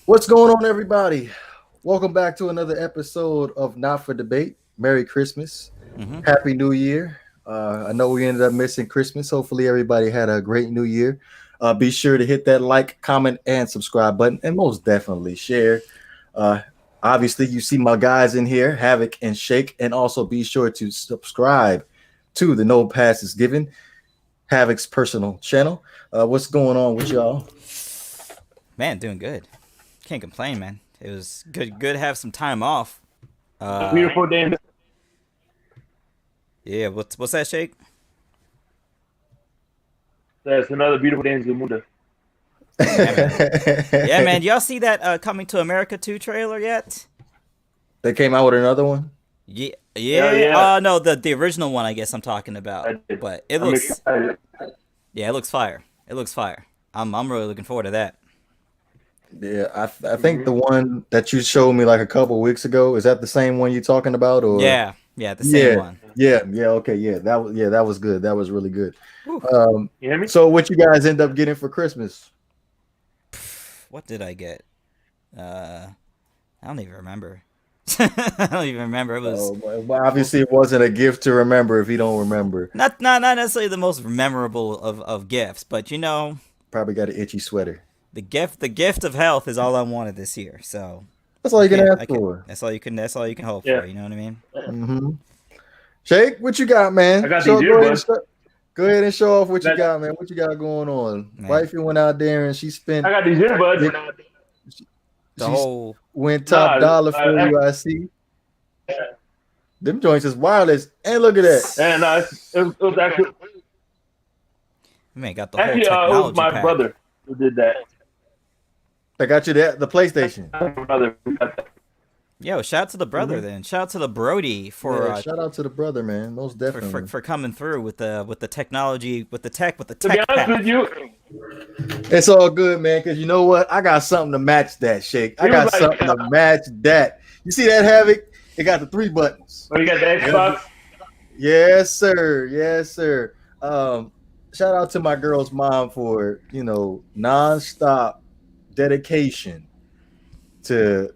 What's going on, everybody? Welcome back to another episode of Not for Debate. Merry Christmas. Hmm. Happy New Year. I know we ended up missing Christmas. Hopefully, everybody had a great New Year. Be sure to hit that like, comment, and subscribe button, and most definitely share. Uh, Obviously, you see my guys in here, Havoc and Shake, and also be sure to subscribe to the No Passes Given, Havoc's personal channel. What's going on with y'all? Man, doing good. Can't complain, man. It was good to have some time off. Uh, Beautiful day. yeah. What's that, Shake? That's another beautiful day in Zamunda. Yeah, man. Yeah, man. Y'all see that Coming to America 2 trailer yet? They came out with another one. Yeah, Hell yeah. yeah. No, the original one, I guess I'm talking about. I did. But it I'm looks, excited. yeah, it looks fire. It looks fire. I'm really looking forward to that. Yeah, I think the one that you showed me like a couple weeks ago, is that the same one you're talking about, or Yeah, yeah, the same yeah, one. yeah, okay, yeah, that was good. That was really good. Whew. You hear me? So what you guys end up getting for Christmas? What did I get? I don't even remember. I don't even remember. It was Well, obviously it wasn't a gift to remember if you don't remember. not necessarily the most memorable of gifts, but Probably got an itchy sweater. the gift of health is all I wanted this year. So That's all I you can can't ask I can for. that's all you can hope Yeah. for. You know what I mean? hmm Shake, what you got, man? I got Show, these go, ahead and earbuds. show, go ahead and show off what you That, got, man. What you got going on? Man, Wifey went out there and she spent I got these earbuds. the she whole went top Nah, dollar for you. I see. Them joints is wireless. And look at that. and it was man got the whole it was technology my pack. brother who did that. I got you the PlayStation. My brother who got that. Yo, shout out to the brother then. Shout out to the Brody for Yeah, shout out to the brother, man. Most for, definitely. for for coming through with the technology with the tech To be tech honest pack. with you, It's all good, man, because you know what? I got something to match that, Shake. I he was got like, something to match that. You see that Havoc? It got the 3 buttons. when you got the Xbox, Yes, sir. Yes, sir. Shout out to my girl's mom for, nonstop dedication to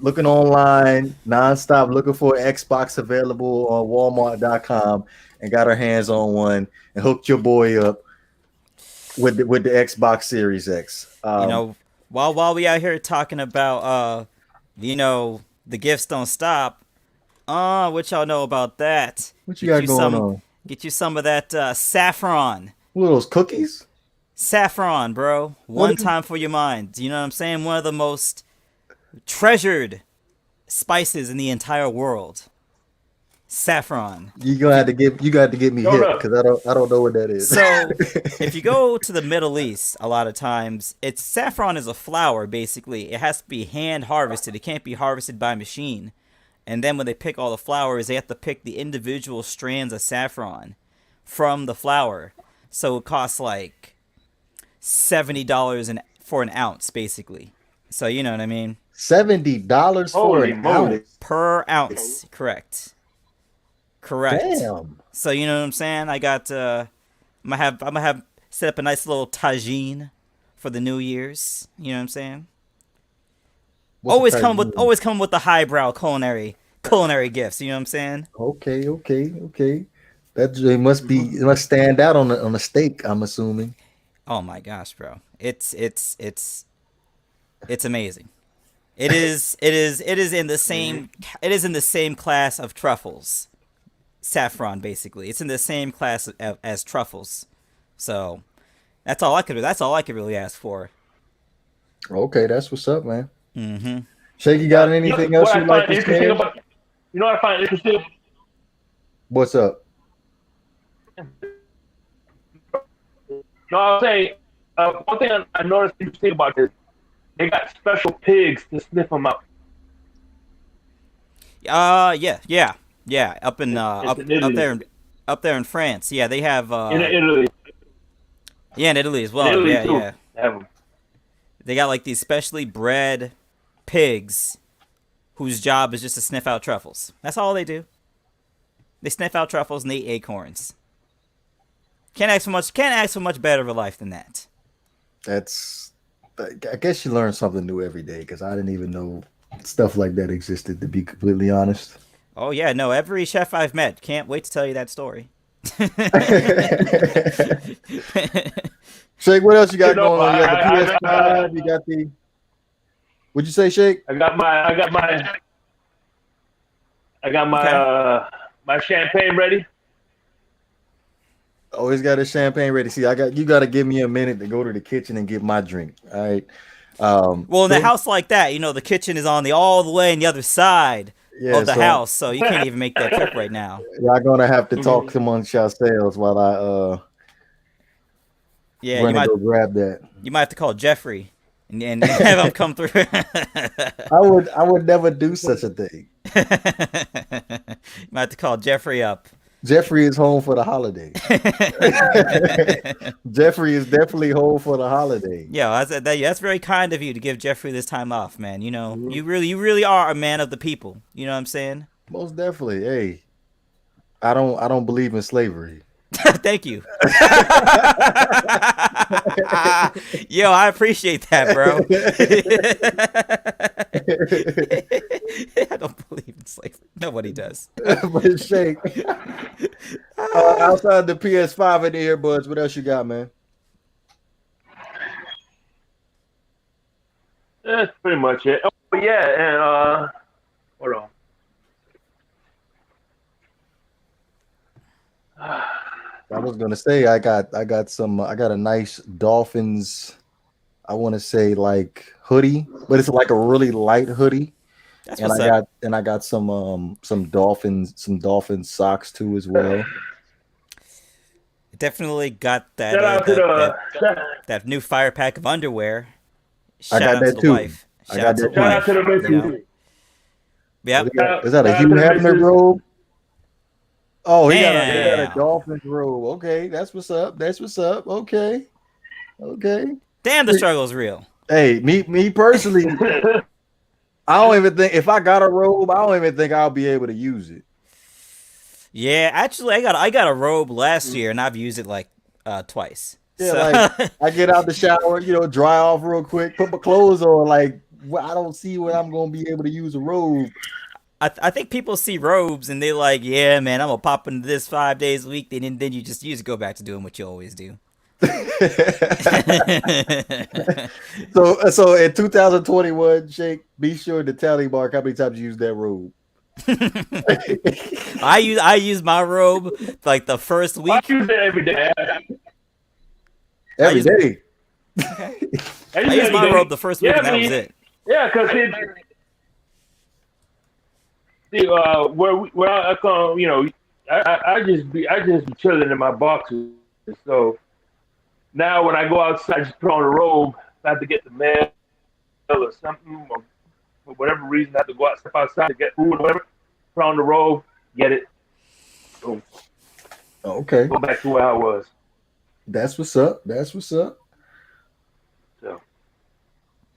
looking online, nonstop looking for Xbox available on Walmart.com, and got her hands on one and hooked your boy up with the Xbox Series X. You know, while we out here talking about the gifts don't stop. What y'all know about that? What you got going some on? get you some of that saffron. What are those cookies? Saffron, bro. What One is- time for your mind. You know what I'm saying? One of the most treasured spices in the entire world. Saffron. You got to get me Hold hit up. because I don't know what that is. So, if you go to the Middle East, a lot of times, it's saffron is a flower. Basically, it has to be hand harvested. It can't be harvested by machine. And then when they pick all the flowers, they have to pick the individual strands of saffron from the flower. So it costs like $70 for an ounce, basically. So you know what I mean? $70 for Holy an moly. ounce. Per ounce, correct? Correct. Damn. So you know what I'm saying? I'm gonna have set up a nice little tagine for the New Year's. You know what I'm saying? What's Always the come price? with always come with the highbrow culinary gifts. You know what I'm saying? Okay. That it must stand out on the steak, I'm assuming. Oh my gosh, bro! It's amazing. It is in the same class of truffles. Saffron, basically, it's in the same class as truffles. So that's all I could really ask for. Okay, that's what's up, man. Mm-hmm. Shake, you got anything else you'd like to share? you know what I find interesting? What's up? No, I was saying, one thing I noticed interesting about this, they got special pigs to sniff them out. Yeah. Up in It's in Italy. up there in France. Yeah, they have In Italy. yeah, in Italy as In well. Italy, Yeah, too. yeah. They have 'em. They got like these specially bred pigs whose job is just to sniff out truffles. That's all they do. They sniff out truffles and they eat acorns. Can't ask for much better of a life than that. That's I guess you learn something new every day because I didn't even know stuff like that existed. To be completely honest. Oh yeah, no. Every chef I've met can't wait to tell you that story. Shake, what else you got You know, going on? You got the I, PS5. You got the. What'd you say, Shake? I got my Okay. my champagne ready. Always got his champagne ready. See, you got to give me a minute to go to the kitchen and get my drink. All right. Well, in a So, house like that, the kitchen is on all the way on the other side yeah, of the so house, so you can't even make that trip right now. y'all gonna have to talk Mhm. amongst yourselves while I Yeah, run and go grab that. you might have to call Jeffrey and have him come through. I would never do such a thing. You might have to call Jeffrey up. Jeffrey is home for the holiday. Jeffrey is definitely home for the holiday. Yeah, that's very kind of you to give Jeffrey this time off, man. Mhm. You really are a man of the people. You know what I'm saying? Most definitely. Hey, I don't believe in slavery. Thank you. Yo, I appreciate that, bro. I don't believe in slavery. Nobody does. But Shake, outside the PS5 and the earbuds, what else you got, man? That's pretty much it. Oh yeah, and hold on. I was gonna say I got a nice Dolphins. I want to say like hoodie, but it's like a really light hoodie. That's And what's up. I got some Dolphins socks too as well. Definitely got Shout out to that new fire pack of underwear. I Shout got out to that the too. wife. I Shout got out to that the shout out wife. to the You know? missus. Yep. Is that a Shout Hugh out to the Hefner missus. robe? Oh, he got a Damn. Dolphins robe. Okay, that's what's up. That's what's up. Okay, okay. Damn, the struggle's real. Hey, me personally, I don't even think if I got a robe, I don't even think I'll be able to use it. Yeah, actually, I got a robe last year, and I've used it like twice. Yeah, So like I get out the shower, dry off real quick, put my clothes on. Like, I don't see when I'm gonna be able to use a robe. I think people see robes and they're like, yeah, man, I'm gonna pop into this 5 days a week. Then you just go back to doing what you always do. So in 2021, Shake, be sure to tally mark how many times you use that robe. I use my robe like the first I week. use it every day. Every day. I used my robe the first week, Yeah, and that was it. Yeah, because where I come, I just be chilling in my boxes. So now when I go outside, I just put on a robe. I have to get the mail or something, or for whatever reason, I have to go step outside to get food or whatever. Put on the robe, get it. Boom. Okay, Go back to where I was. that's what's up. That's what's up. So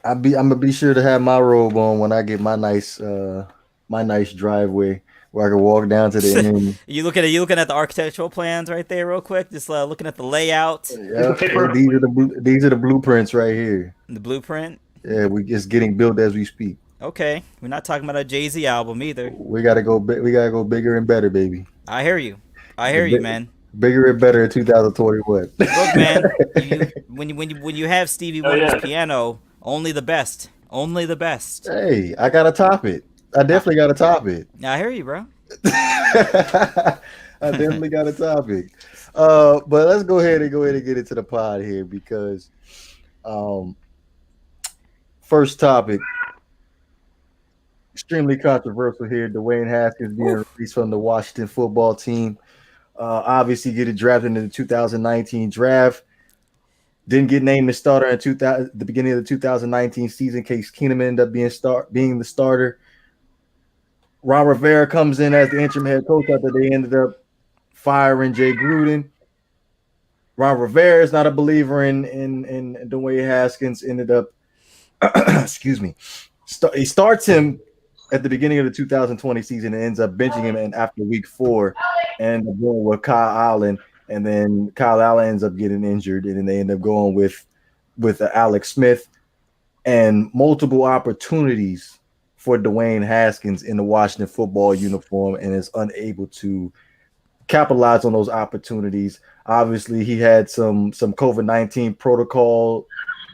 I'm gonna be sure to have my robe on when I get my nice driveway where I can walk down to the end. You looking at the architectural plans right there, real quick. Just looking at the layout, Yeah, these are the blueprints right here. the blueprint. Yeah, we just getting built as we speak. Okay, we're not talking about a Jay-Z album either. We gotta go. We gotta go bigger and better, baby. I hear you. I hear you, man. Bigger and better in 2021. Look, man, when you have Stevie Oh, Wonder's yeah. piano, only the best. Only the best. Hey, I gotta top it. I definitely gotta top it. I hear you, bro. I definitely got a topic. But let's go ahead and get into the pod here because first topic, extremely controversial here. Dwayne Haskins being released from the Washington football team. Obviously getting drafted in the 2019 draft. Didn't get named the starter in the beginning of the 2019 season. Case Keenum ended up being the starter. Ron Rivera comes in as the interim head coach after they ended up firing Jay Gruden. Ron Rivera is not a believer in Dwayne Haskins. Ended up, excuse me, he starts him at the beginning of the 2020 season and ends up benching him in after week 4 and going with Kyle Allen. And then Kyle Allen ends up getting injured, and then they end up going with Alex Smith. and multiple opportunities for Dwayne Haskins in the Washington football uniform and is unable to capitalize on those opportunities. Obviously, he had some COVID-19 protocol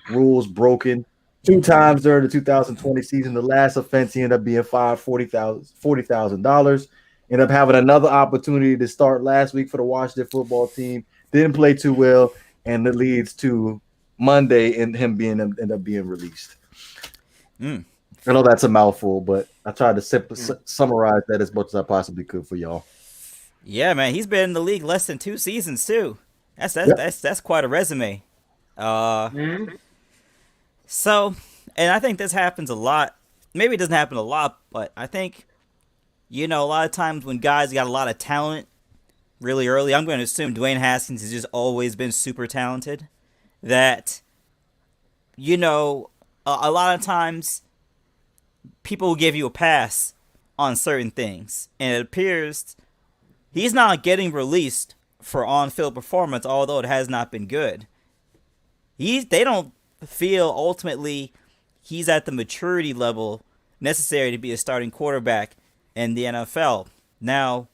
rules broken 2 times during the 2020 season. The last offense, he ended up being fined $40,000. Ended up having another opportunity to start last week for the Washington football team. Didn't play too well, and it leads to Monday and him end up being released. I know that's a mouthful, but I tried to summarize that as much as I possibly could for y'all. Yeah, man, he's been in the league less than 2 seasons too. That's quite a resume. So, and I think this happens a lot. Maybe it doesn't happen a lot, but I think, a lot of times when guys got a lot of talent really early, I'm going to assume Dwayne Haskins has just always been super talented. That, a lot of times people will give you a pass on certain things, and it appears he's not getting released for on-field performance, although it has not been good. They don't feel ultimately he's at the maturity level necessary to be a starting quarterback in the NFL. Now,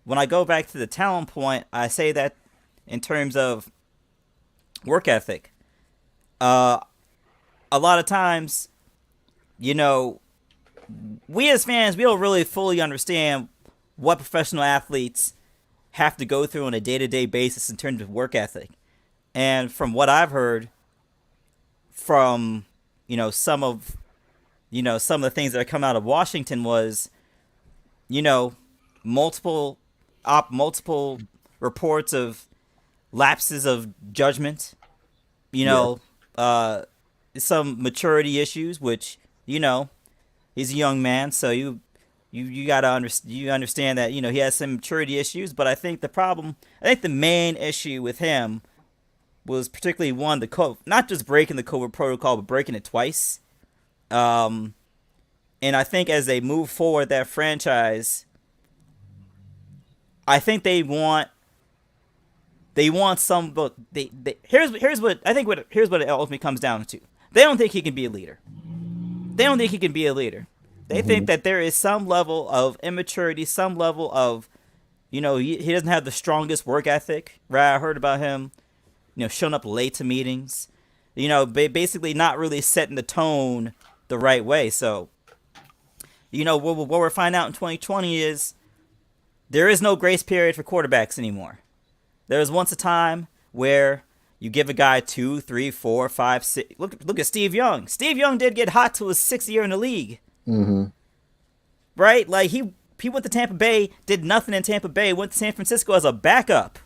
when I go back to the talent point, I say that in terms of work ethic. A lot of times, we as fans, we don't really fully understand what professional athletes have to go through on a day-to-day basis in terms of work ethic. And from what I've heard from, some of the things that are coming out of Washington was, multiple reports of lapses of judgment, some maturity issues, which, he's a young man, so you gotta understand that, he has some maturity issues. But I think the main issue with him was particularly one, not just breaking the COVID protocol, but breaking it twice. And I think as they move forward that franchise, I think they want some. Here's what it ultimately comes down to. They don't think he can be a leader. They think that there is some level of immaturity, some level of, he doesn't have the strongest work ethic. Right? I heard about him, showing up late to meetings, basically not really setting the tone the right way. So, what we're finding out in 2020 is there is no grace period for quarterbacks anymore. There was once a time where you give a guy 2, 3, 4, 5, 6. Look at Steve Young. Steve Young did get hot to his 6th year in the league. Mm-hmm. Right? Like, he went to Tampa Bay, did nothing in Tampa Bay, went to San Francisco as a backup,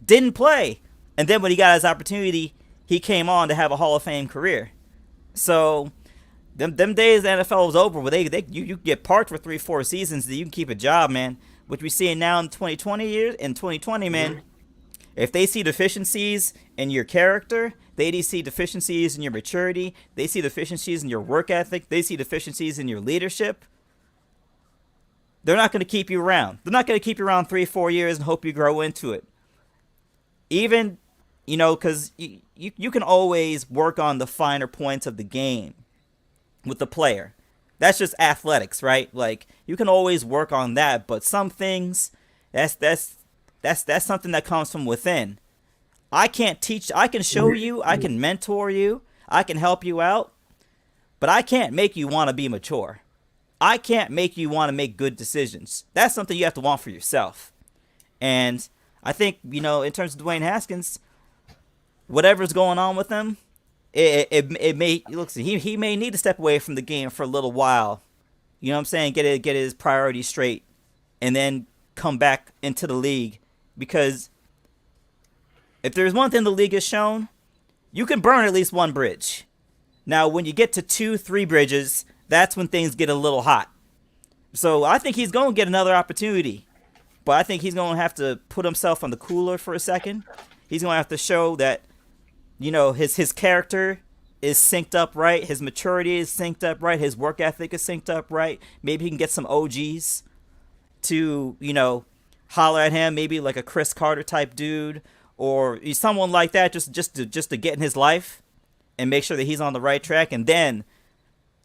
didn't play. And then when he got his opportunity, he came on to have a Hall of Fame career. So, them days the NFL was over, where you get parked for 3-4 seasons, that you can keep a job, man. Which we see now in 2020, man. If they see deficiencies in your character, they see deficiencies in your maturity, they see deficiencies in your work ethic, they see deficiencies in your leadership, they're not going to keep you around. They're not going to keep you around 3-4 years and hope you grow into it. Even, because you can always work on the finer points of the game with the player. That's just athletics, right? Like, you can always work on that, but some things, that's something that comes from within. I can't teach. I can show you. I can mentor you. I can help you out. But I can't make you want to be mature. I can't make you want to make good decisions. That's something you have to want for yourself. And I think, in terms of Dwayne Haskins, whatever's going on with him, it may, he may need to step away from the game for a little while. You know what I'm saying? Get his priorities straight, and then come back into the league. Because if there's one thing the league has shown, you can burn at least one bridge. Now, when you get to 2, 3 bridges, that's when things get a little hot. So I think he's going to get another opportunity. But I think he's going to have to put himself on the cooler for a second. He's going to have to show that, his character is synced up right. His maturity is synced up right. His work ethic is synced up right. Maybe he can get some OGs to, holler at him, maybe like a Chris Carter type dude, or someone like that, just to get in his life and make sure that he's on the right track, and then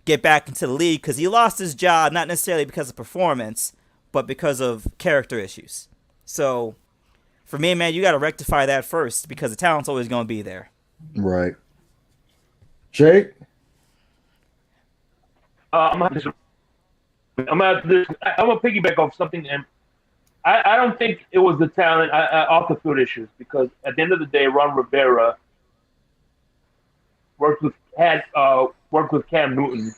get back into the league, because he lost his job not necessarily because of performance, but because of character issues. So for me, man, you got to rectify that first, because the talent's always going to be there. Right. Jake? I'm gonna piggyback off something, and I don't think it was the talent off the field issues, because at the end of the day, Ron Rivera worked with Cam Newton,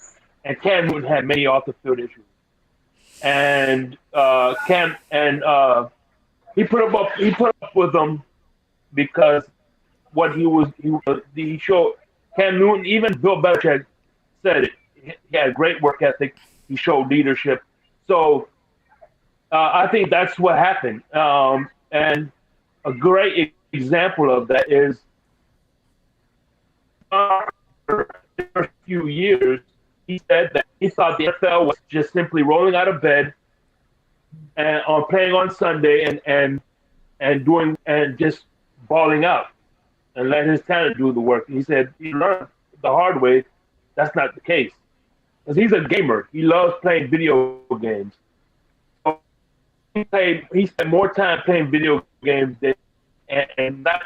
and Cam Newton had many off the field issues, and he put up with them because he showed Cam Newton, even Bill Belichick said it. He had great work ethic. He showed leadership. So I think that's what happened. And a great example of that is for a few years, he said that he thought the NFL was just simply rolling out of bed and playing on Sunday and doing and just balling out and let his talent do the work. He said he learned the hard way that's not the case, because he's a gamer. He loves playing video games. So he spent more time playing video games and not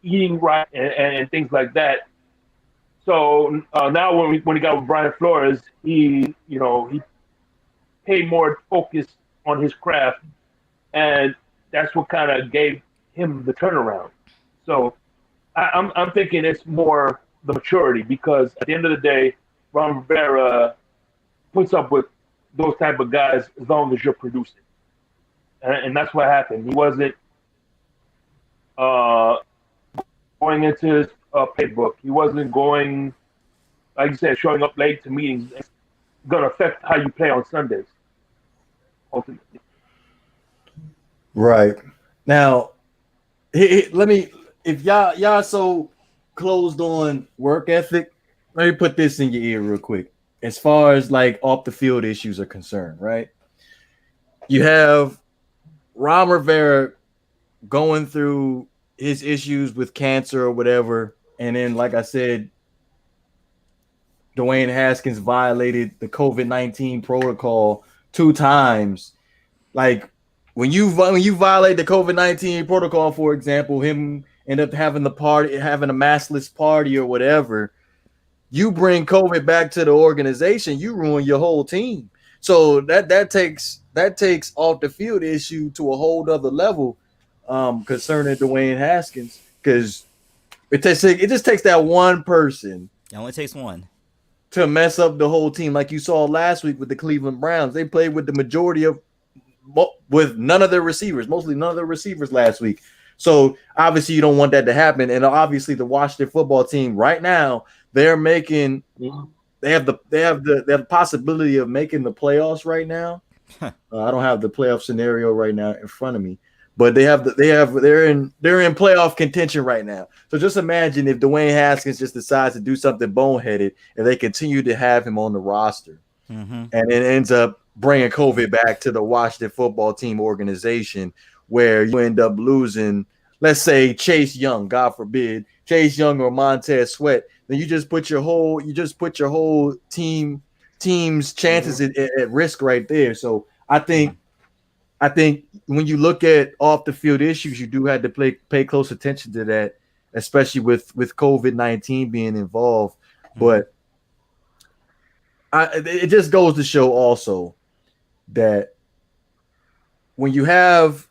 eating right and things like that. So now when he got with Brian Flores, he paid more focus on his craft, and that's what kind of gave him the turnaround. So I'm thinking it's more the maturity, because at the end of the day, Ron Rivera puts up with those type of guys as long as you're producing, and that's what happened. He wasn't going into his playbook. He wasn't going, like you said, showing up late to meetings. It's going to affect how you play on Sundays, ultimately. Right. Now, let me, if y'all so closed on work ethic, let me put this in your ear real quick. As far as like off the field issues are concerned, right? You have Ron Rivera going through his issues with cancer or whatever, and then, like I said, Dwayne Haskins violated the COVID-19 protocol 2 times. Like when you violate the COVID-19 protocol, for example, him end up having a maskless party or whatever, you bring COVID back to the organization, you ruin your whole team. So that takes off the field issue to a whole other level concerning Dwayne Haskins, because it just takes that one person. It only takes one to mess up the whole team, like you saw last week with the Cleveland Browns. They played with with none of their receivers, mostly none of their receivers last week. So obviously you don't want that to happen. And obviously the Washington football team right now, they have the possibility of making the playoffs right now. I don't have the playoff scenario right now in front of me, but they're in playoff contention right now. So just imagine if Dwayne Haskins just decides to do something boneheaded and they continue to have him on the roster, and it ends up bringing COVID back to the Washington football team organization, where you end up losing, let's say, Chase Young, God forbid, Chase Young or Montez Sweat. Then you just put your whole team's chances at risk right there. So I think when you look at off the field issues, you do have to pay close attention to that, especially with COVID-19 being involved. But it just goes to show also that when you have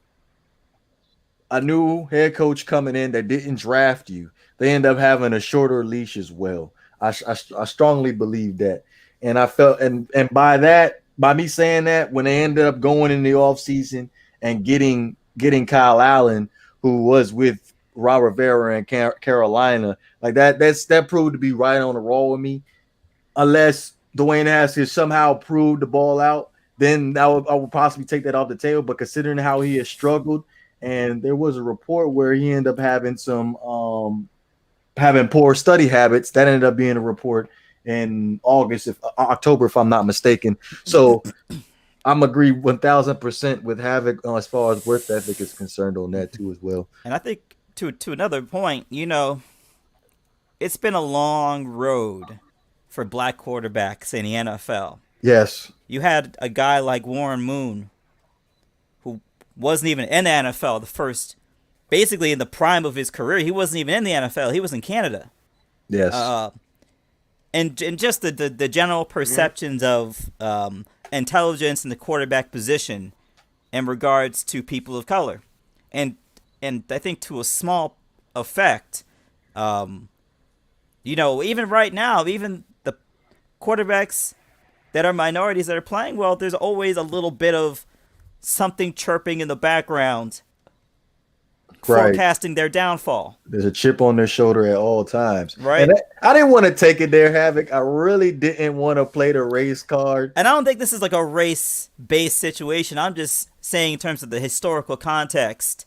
a new head coach coming in that didn't draft you, they end up having a shorter leash as well. I strongly believe that. And I felt, and by me saying that, when they ended up going in the offseason and getting Kyle Allen, who was with Ron Rivera and Carolina, like that proved to be right on the roll with me. Unless Dwayne Haskins somehow proved the ball out, then I would possibly take that off the table. But considering how he has struggled, and there was a report where he ended up having some having poor study habits, that ended up being a report in October, if I'm not mistaken. So I'm agree 1,000% with Havoc as far as work ethic is concerned on that too as well. And I think to another point, you know, it's been a long road for black quarterbacks in the NFL. Yes. You had a guy like Warren Moon, who wasn't even in the NFL the first, basically in the prime of his career. He wasn't even in the NFL. He was in Canada. Yes. And just the general perceptions of intelligence in the quarterback position in regards to people of color. And I think to a small effect, even right now, even the quarterbacks that are minorities that are playing well, there's always a little bit of something chirping in the background, forecasting their downfall. There's a chip on their shoulder at all times. Right. And I didn't want to take it there, Havoc. I really didn't want to play the race card. And I don't think this is like a race-based situation. I'm just saying in terms of the historical context.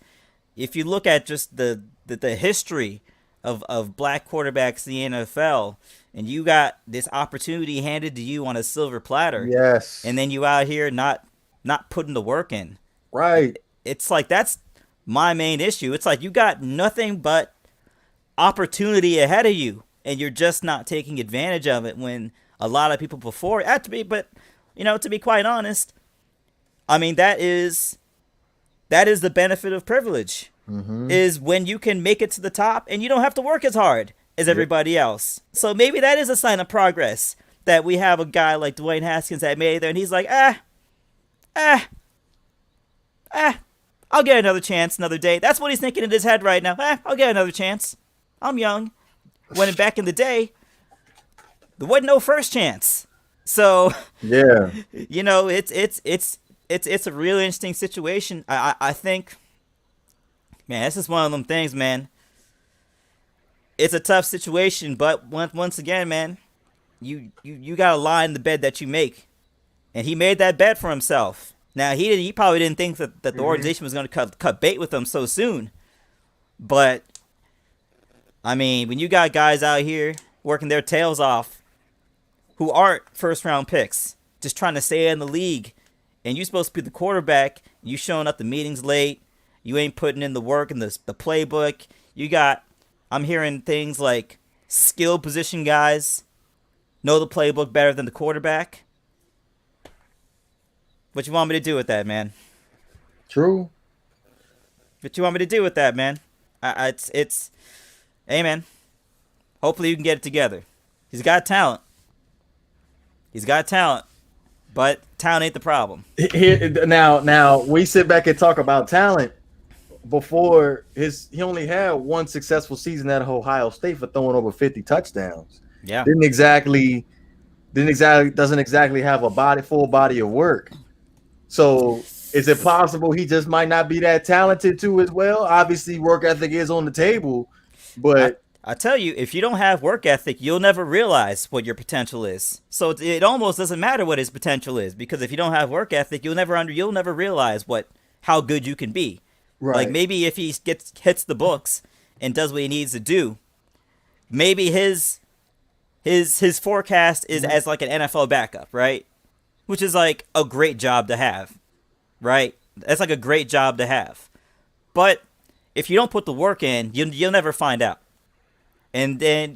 If you look at just the history of black quarterbacks in the NFL, and you got this opportunity handed to you on a silver platter, yes, and then you out here not putting the work in, right? It's like that's my main issue. It's like you got nothing but opportunity ahead of you, and you're just not taking advantage of it. When a lot of people before had to be, but to be quite honest, I mean that is the benefit of privilege. Is when you can make it to the top and you don't have to work as hard as everybody else. So maybe that is a sign of progress that we have a guy like Dwayne Haskins that made it there, and he's like, I'll get another chance another day. That's what he's thinking in his head right now. I'll get another chance. I'm young. When back in the day, there wasn't no first chance. So yeah, it's a really interesting situation. I think, man, this is one of them things, man. It's a tough situation, but once again, man, you got to lie in the bed that you make, and he made that bed for himself. Now he probably didn't think that the organization was going to cut bait with him so soon, but I mean, when you got guys out here working their tails off, who aren't first round picks, just trying to stay in the league, and you're supposed to be the quarterback, you showing up to meetings late, you ain't putting in the work in the playbook. I'm hearing things like skill position guys know the playbook better than the quarterback. What you want me to do with that, man? True. What you want me to do with that, man? It's hey, man. Hopefully you can get it together. He's got talent. But talent ain't the problem. Now we sit back and talk about talent. Before he only had one successful season at Ohio State for throwing over 50 touchdowns. Yeah. Doesn't exactly have a full body of work. So is it possible he just might not be that talented too as well? Obviously, work ethic is on the table, but I tell you, if you don't have work ethic, you'll never realize what your potential is. So it almost doesn't matter what his potential is, because if you don't have work ethic, you'll never realize how good you can be. Right. Like maybe if he hits the books and does what he needs to do, maybe his forecast is as like an NFL backup, right? Which is like a great job to have, right? That's like a great job to have. But if you don't put the work in, you'll never find out. And then,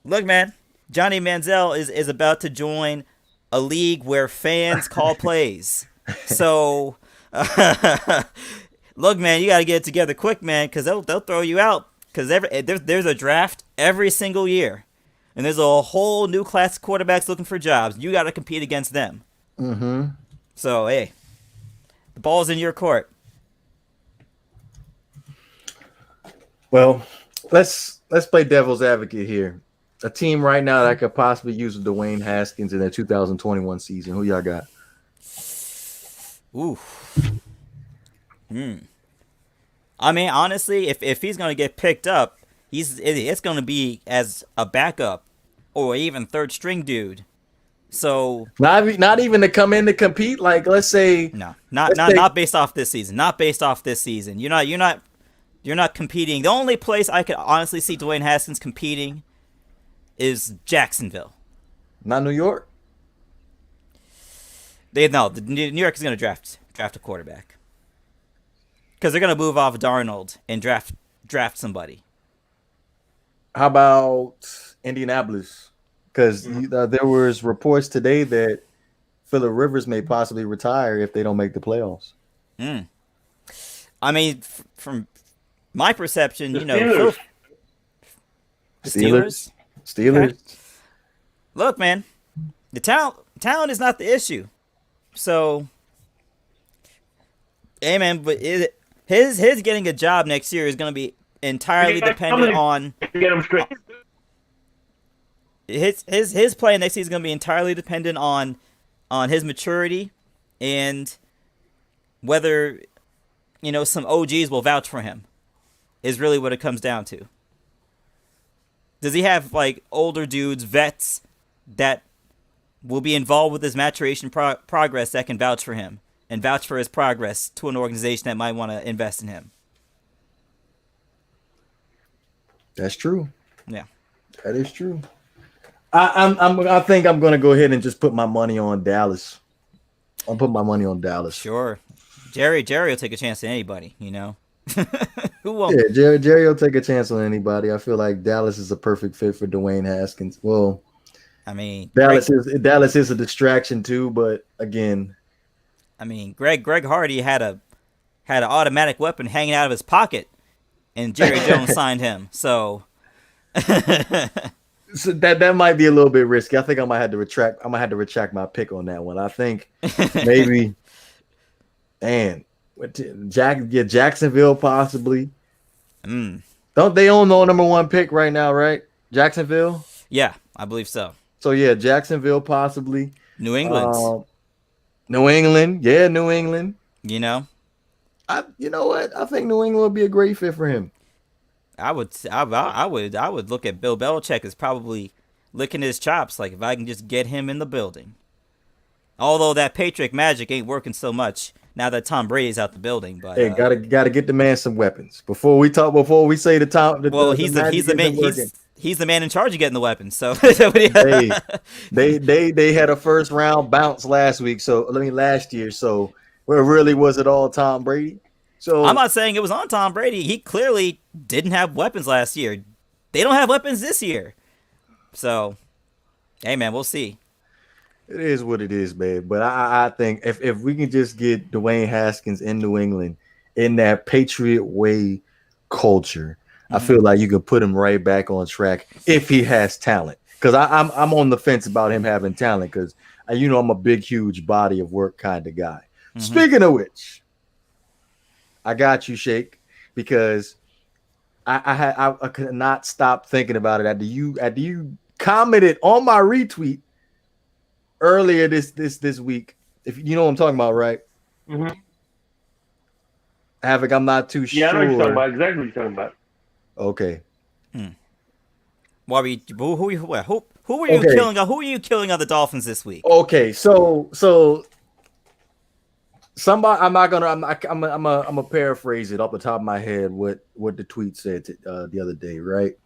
look, man, Johnny Manziel is about to join a league where fans call plays. So, look, man, you got to get it together quick, man, because they'll throw you out. Because there's a draft every single year. And there's a whole new class of quarterbacks looking for jobs. You got to compete against them. Mm-hmm. So, hey, the ball's in your court. Well, let's play devil's advocate here. A team right now that could possibly use Dwayne Haskins in their 2021 season. Who y'all got? Ooh. I mean, honestly, if he's going to get picked up, it's going to be as a backup or even third string dude. So not even to come in to compete. Like, let's say not based off this season. Not based off this season. You're not competing. The only place I could honestly see Dwayne Haskins competing is Jacksonville. Not New York. New York is going to draft a quarterback because they're going to move off Darnold and draft somebody. How about Indianapolis? Because there was reports today that Phillip Rivers may possibly retire if they don't make the playoffs. I mean, from my perception, The you know, Steelers. The Steelers. Steelers. Okay. Look, man, the talent is not the issue. So, hey, man, but his getting a job next year is going to be entirely dependent on Get them straight. his play next season is going to be entirely dependent on his maturity and whether, you know, some OGs will vouch for him. Is really what it comes down to. Does he have like older dudes, vets that will be involved with his maturation progress that can vouch for him and vouch for his progress to an organization that might want to invest in him? That's true. Yeah, that is true. I think I'm gonna go ahead and just put my money on Dallas. I'll put my money on Dallas. Sure. Jerry will take a chance on anybody, you know. Who won't? Yeah, Jerry will take a chance on anybody. I feel like Dallas is a perfect fit for Dwayne Haskins. Well, I mean, Dallas is a distraction too, but again, I mean, Greg Hardy had an automatic weapon hanging out of his pocket, and Jerry Jones signed him. So, so that might be a little bit risky. I think I might have to retract my pick on that one. I think maybe, man, Jacksonville possibly. Don't they own the number one pick right now, right? Jacksonville? Yeah, I believe so. So yeah, Jacksonville possibly. New England. New England. Yeah, New England. You know? You know what? I think New England would be a great fit for him. I would look at Bill Belichick as probably licking his chops, like if I can just get him in the building. Although that Patriot magic ain't working so much now that Tom Brady's out the building, but hey, gotta get the man some weapons before we say the Tom. He's the man in charge of getting the weapons. So hey, they had a first round bounce last year. So where really was it all Tom Brady? So I'm not saying it was on Tom Brady. He clearly didn't have weapons last year. They don't have weapons this year. So, hey man, we'll see. It is what it is, man. But I think if we can just get Dwayne Haskins in New England in that Patriot way culture, I feel like you can put him right back on track if he has talent. Because I'm on the fence about him having talent because I'm a big, huge body of work kind of guy. Speaking of which, I got you, Shake, because I could not stop thinking about it. After you commented on my retweet earlier this week, if you know what I'm talking about, right? Havoc, I'm not too sure. Yeah, I know what you're talking about. Exactly what you're talking about. Okay. Who were you killing? Who are you killing on the Dolphins this week? Okay, so somebody, I'm gonna paraphrase it off the top of my head what the tweet said the other day, right?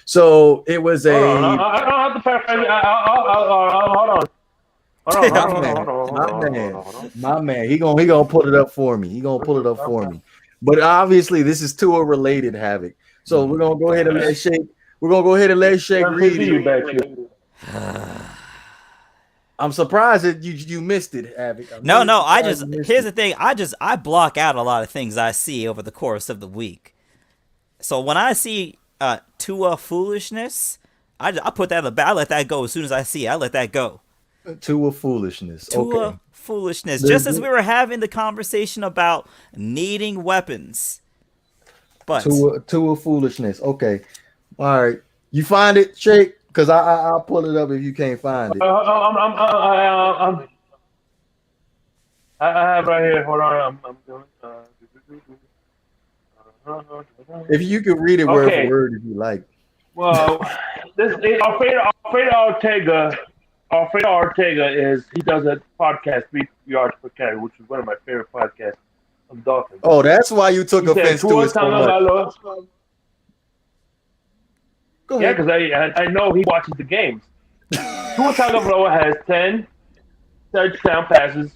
So it was a. Hold on, I don't have to paraphrase. Hold on. My man. He gonna pull it up for me. But obviously, this is Tua related, Havoc. So we're gonna go ahead and let Shake. Read it. I'm surprised that you missed it, Havoc. No. Here's the thing. I block out a lot of things I see over the course of the week. So when I see Tua foolishness, I put that in the back. I let that go as soon as I see it. I let that go. Tua foolishness. Tua foolishness. Just as we were having the conversation about needing weapons. But Tua foolishness. Okay. All right. You find it, Shake? Because I'll pull it up if you can't find it. I have right here. Hold on. I'm doing. If you could read it word for word, if you like. Well, this Alfredo Ortega he does a podcast, 3 yards per carry, which is one of my favorite podcasts of Dolphins. Oh, that's why you took offense to it so much. Go Yeah, ahead. because I know he watches the games. Tua Tagovailoa has 10 touchdown passes,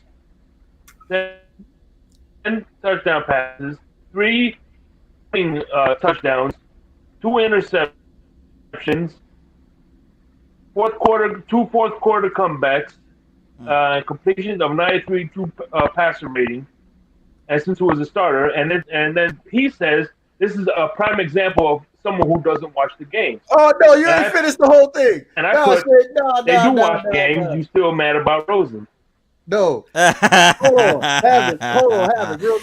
3 touchdowns, 2 interceptions, interceptions, two fourth quarter comebacks, completion of 93 passer rating, and since he was a starter, and then he says this is a prime example of someone who doesn't watch the game. Oh no, you ain't finished the whole thing. And I put, they do watch games. You still mad about Rosen? No. Hold on, have it, real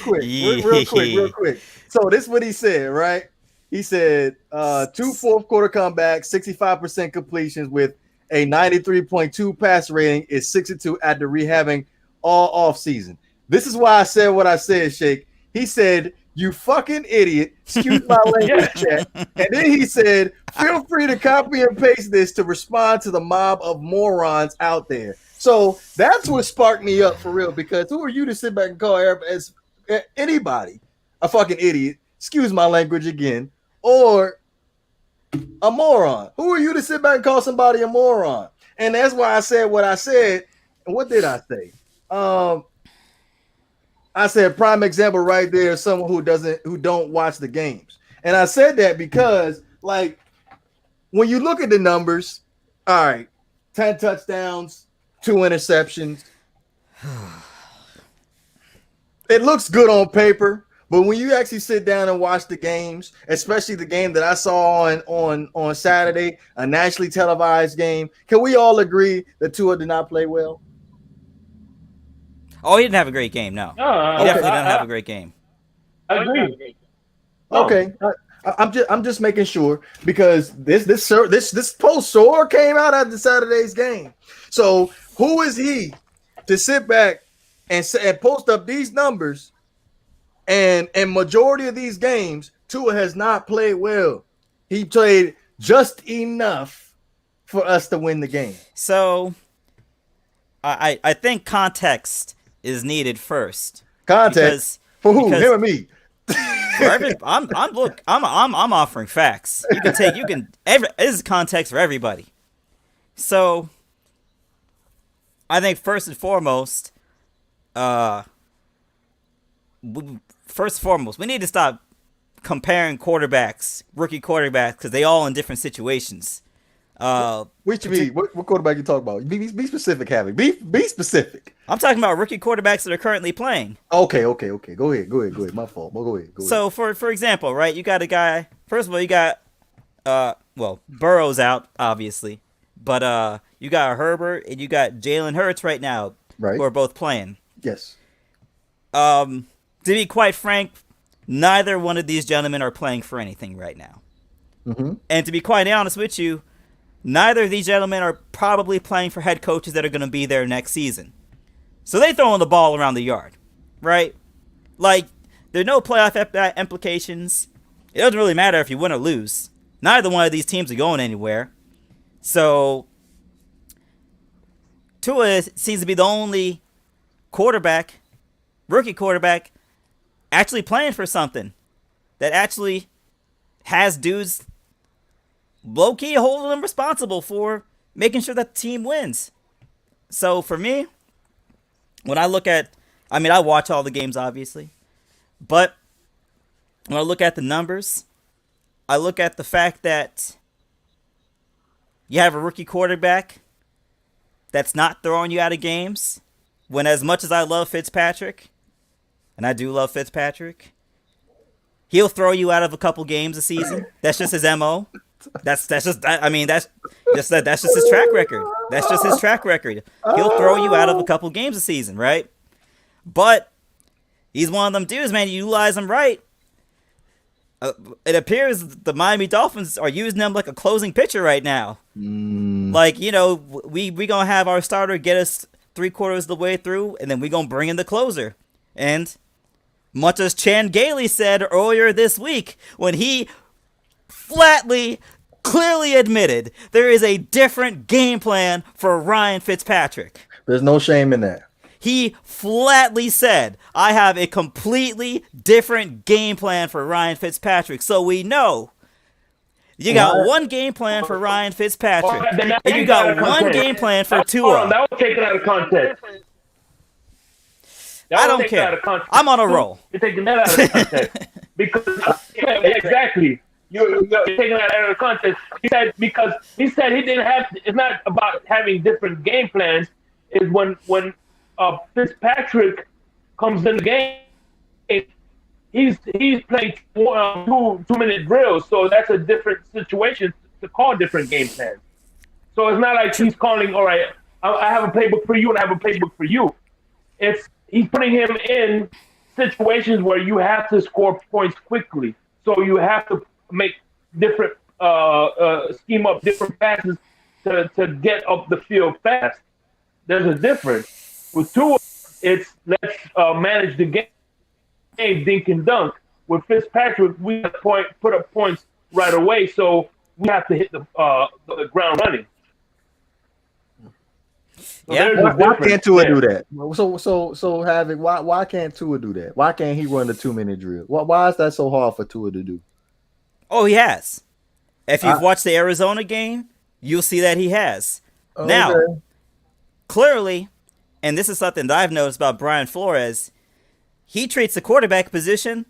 quick. So this is what he said, right? He said 2 fourth quarter comebacks, 65% completions with a 93.2 pass rating is 62 after rehabbing all off season. This is why I said what I said, Shake. He said, "You fucking idiot." Excuse my language, chat. And then he said, "Feel free to copy and paste this to respond to the mob of morons out there." So that's what sparked me up for real. Because who are you to sit back and call as anybody a fucking idiot? Excuse my language again, or a moron. Who are you to sit back and call somebody a moron? And that's why I said what I said. And what did I say? I said prime example right there, someone who don't watch the games. And I said that because, like, when you look at the numbers, all right, 10 touchdowns, 2 interceptions. It looks good on paper, but when you actually sit down and watch the games, especially the game that I saw on Saturday, a nationally televised game, can we all agree that Tua did not play well? Oh, he didn't have a great game. No, he definitely didn't have a great game. I agree. Okay, I'm just making sure because this post sore came out after Saturday's game. So who is he to sit back and post up these numbers? And majority of these games, Tua has not played well. He played just enough for us to win the game. So I think context is needed first. Context for who? Him or me? I'm offering facts. This is context for everybody. So I think first and foremost, we need to stop comparing rookie quarterbacks, because they all in different situations. What quarterback you talking about? Be specific, Javi. Be specific. I'm talking about rookie quarterbacks that are currently playing. Okay. Go ahead. My fault. Go ahead. So for example, right, you got a guy. First of all, you got Burrow's out, obviously, but you got Herbert and you got Jalen Hurts right now, right, who are both playing. Yes. To be quite frank, neither one of these gentlemen are playing for anything right now. Mm-hmm. And to be quite honest with you, neither of these gentlemen are probably playing for head coaches that are going to be there next season. So they throwing the ball around the yard, right? Like, there are no playoff implications. It doesn't really matter if you win or lose. Neither one of these teams are going anywhere. So Tua seems to be the only rookie quarterback, actually playing for something that actually has dudes low-key holding them responsible for making sure that the team wins. So for me, when I look at, I watch all the games, obviously, but when I look at the numbers, I look at the fact that you have a rookie quarterback that's not throwing you out of games, when as much as I love Fitzpatrick, and I do love Fitzpatrick, he'll throw you out of a couple games a season. That's just his MO. That's just his track record. That's just his track record. He'll throw you out of a couple games a season, right? But he's one of them dudes, man. You utilize him right. It appears the Miami Dolphins are using him like a closing pitcher right now. Like, we gonna have our starter get us 3/4 of the way through, and then we gonna bring in the closer. And much as Chan Gailey said earlier this week, when he clearly admitted there is a different game plan for Ryan Fitzpatrick. There's no shame in that. He flatly said, I have a completely different game plan for Ryan Fitzpatrick. So we know you got one game plan for Ryan Fitzpatrick, and you got one game plan for Tua. That was taken out of context. I don't care. I'm on a roll. You're taking that out of context. Because, exactly. you're taking that out of context. He said because he said he didn't have. It's not about having different game plans. Is when Fitzpatrick comes in the game, he's playing 2-minute drills, so that's a different situation to call different game plans. So it's not like he's calling, all right, I have a playbook for you and I have a playbook for you. He's putting him in situations where you have to score points quickly. So you have to make different scheme up different passes to get up the field fast. There's a difference. With Tua, it's let's manage the game, dink and dunk. With Fitzpatrick, we have put up points right away, so we have to hit the ground running. So Yeah. Why can't Tua do that? So Havoc, why can't Tua do that? Why can't he run the 2-minute drill? Why is that so hard for Tua to do? Oh, he has. If you've watched the Arizona game, you'll see that he has. Okay. Now, clearly, and this is something that I've noticed about Brian Flores, he treats the quarterback position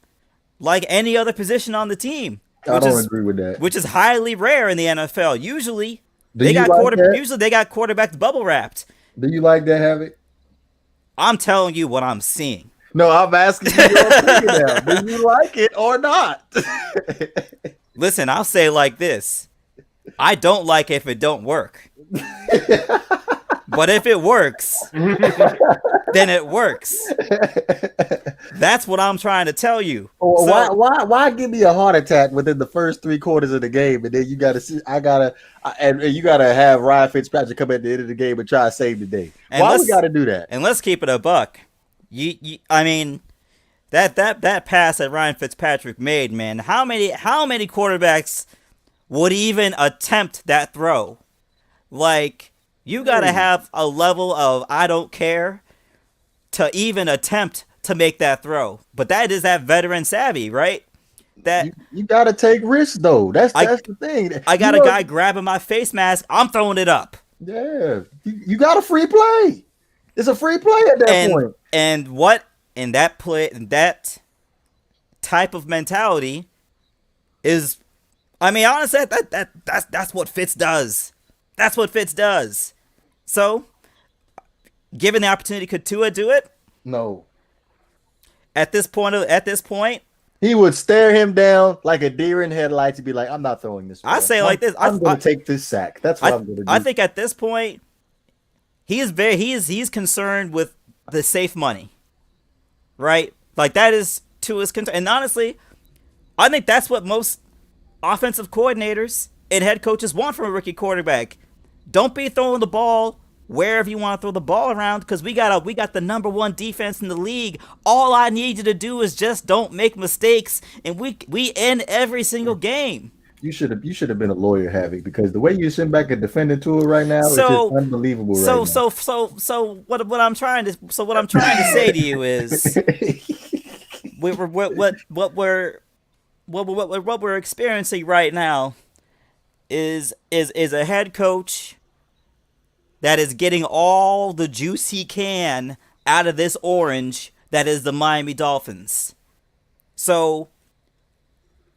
like any other position on the team. I don't agree with that. Which is highly rare in the NFL. Usually, Do you like that? Usually they got quarterbacks bubble wrapped. Do you like that, Havoc? I'm telling you what I'm seeing. No, I'm asking you your opinion now. Do you like it or not? Listen, I'll say it like this. I don't like it if it don't work. But if it works, then it works. That's what I'm trying to tell you. Oh, so, why give me a heart attack within the first 3 quarters of the game, and then you gotta see and you gotta have Ryan Fitzpatrick come at the end of the game and try to save the day. Why we gotta do that? And let's keep it a buck. I mean, that pass that Ryan Fitzpatrick made, man. How many quarterbacks would even attempt that throw? Like, you gotta have a level of I don't care to even attempt to make that throw. But that is that veteran savvy, right? That you gotta take risks though. That's the thing. I got a guy grabbing my face mask. I'm throwing it up. Yeah, you got a free play. It's a free play at that point. And what in that play, that type of mentality is, I mean, honestly, that's what Fitz does. That's what Fitz does. So, given the opportunity, could Tua do it? No. At this point, he would stare him down like a deer in headlights and be like, "I'm not throwing this." I say like this. I'm going to take this sack. That's what I'm going to do. I think at this point, he's concerned with the safe money, right? Like that is Tua's concern. And honestly, I think that's what most offensive coordinators and head coaches want from a rookie quarterback. Don't be throwing the ball wherever you want to throw the ball around, because we got the number 1 defense in the league. All I need you to do is just don't make mistakes, and we end every single game. You should have been a lawyer, Havoc, because the way you sit back and defending Tua right now is just unbelievable. So what I'm trying to say to you is what we're experiencing right now is a head coach that is getting all the juice he can out of this orange that is the Miami Dolphins. So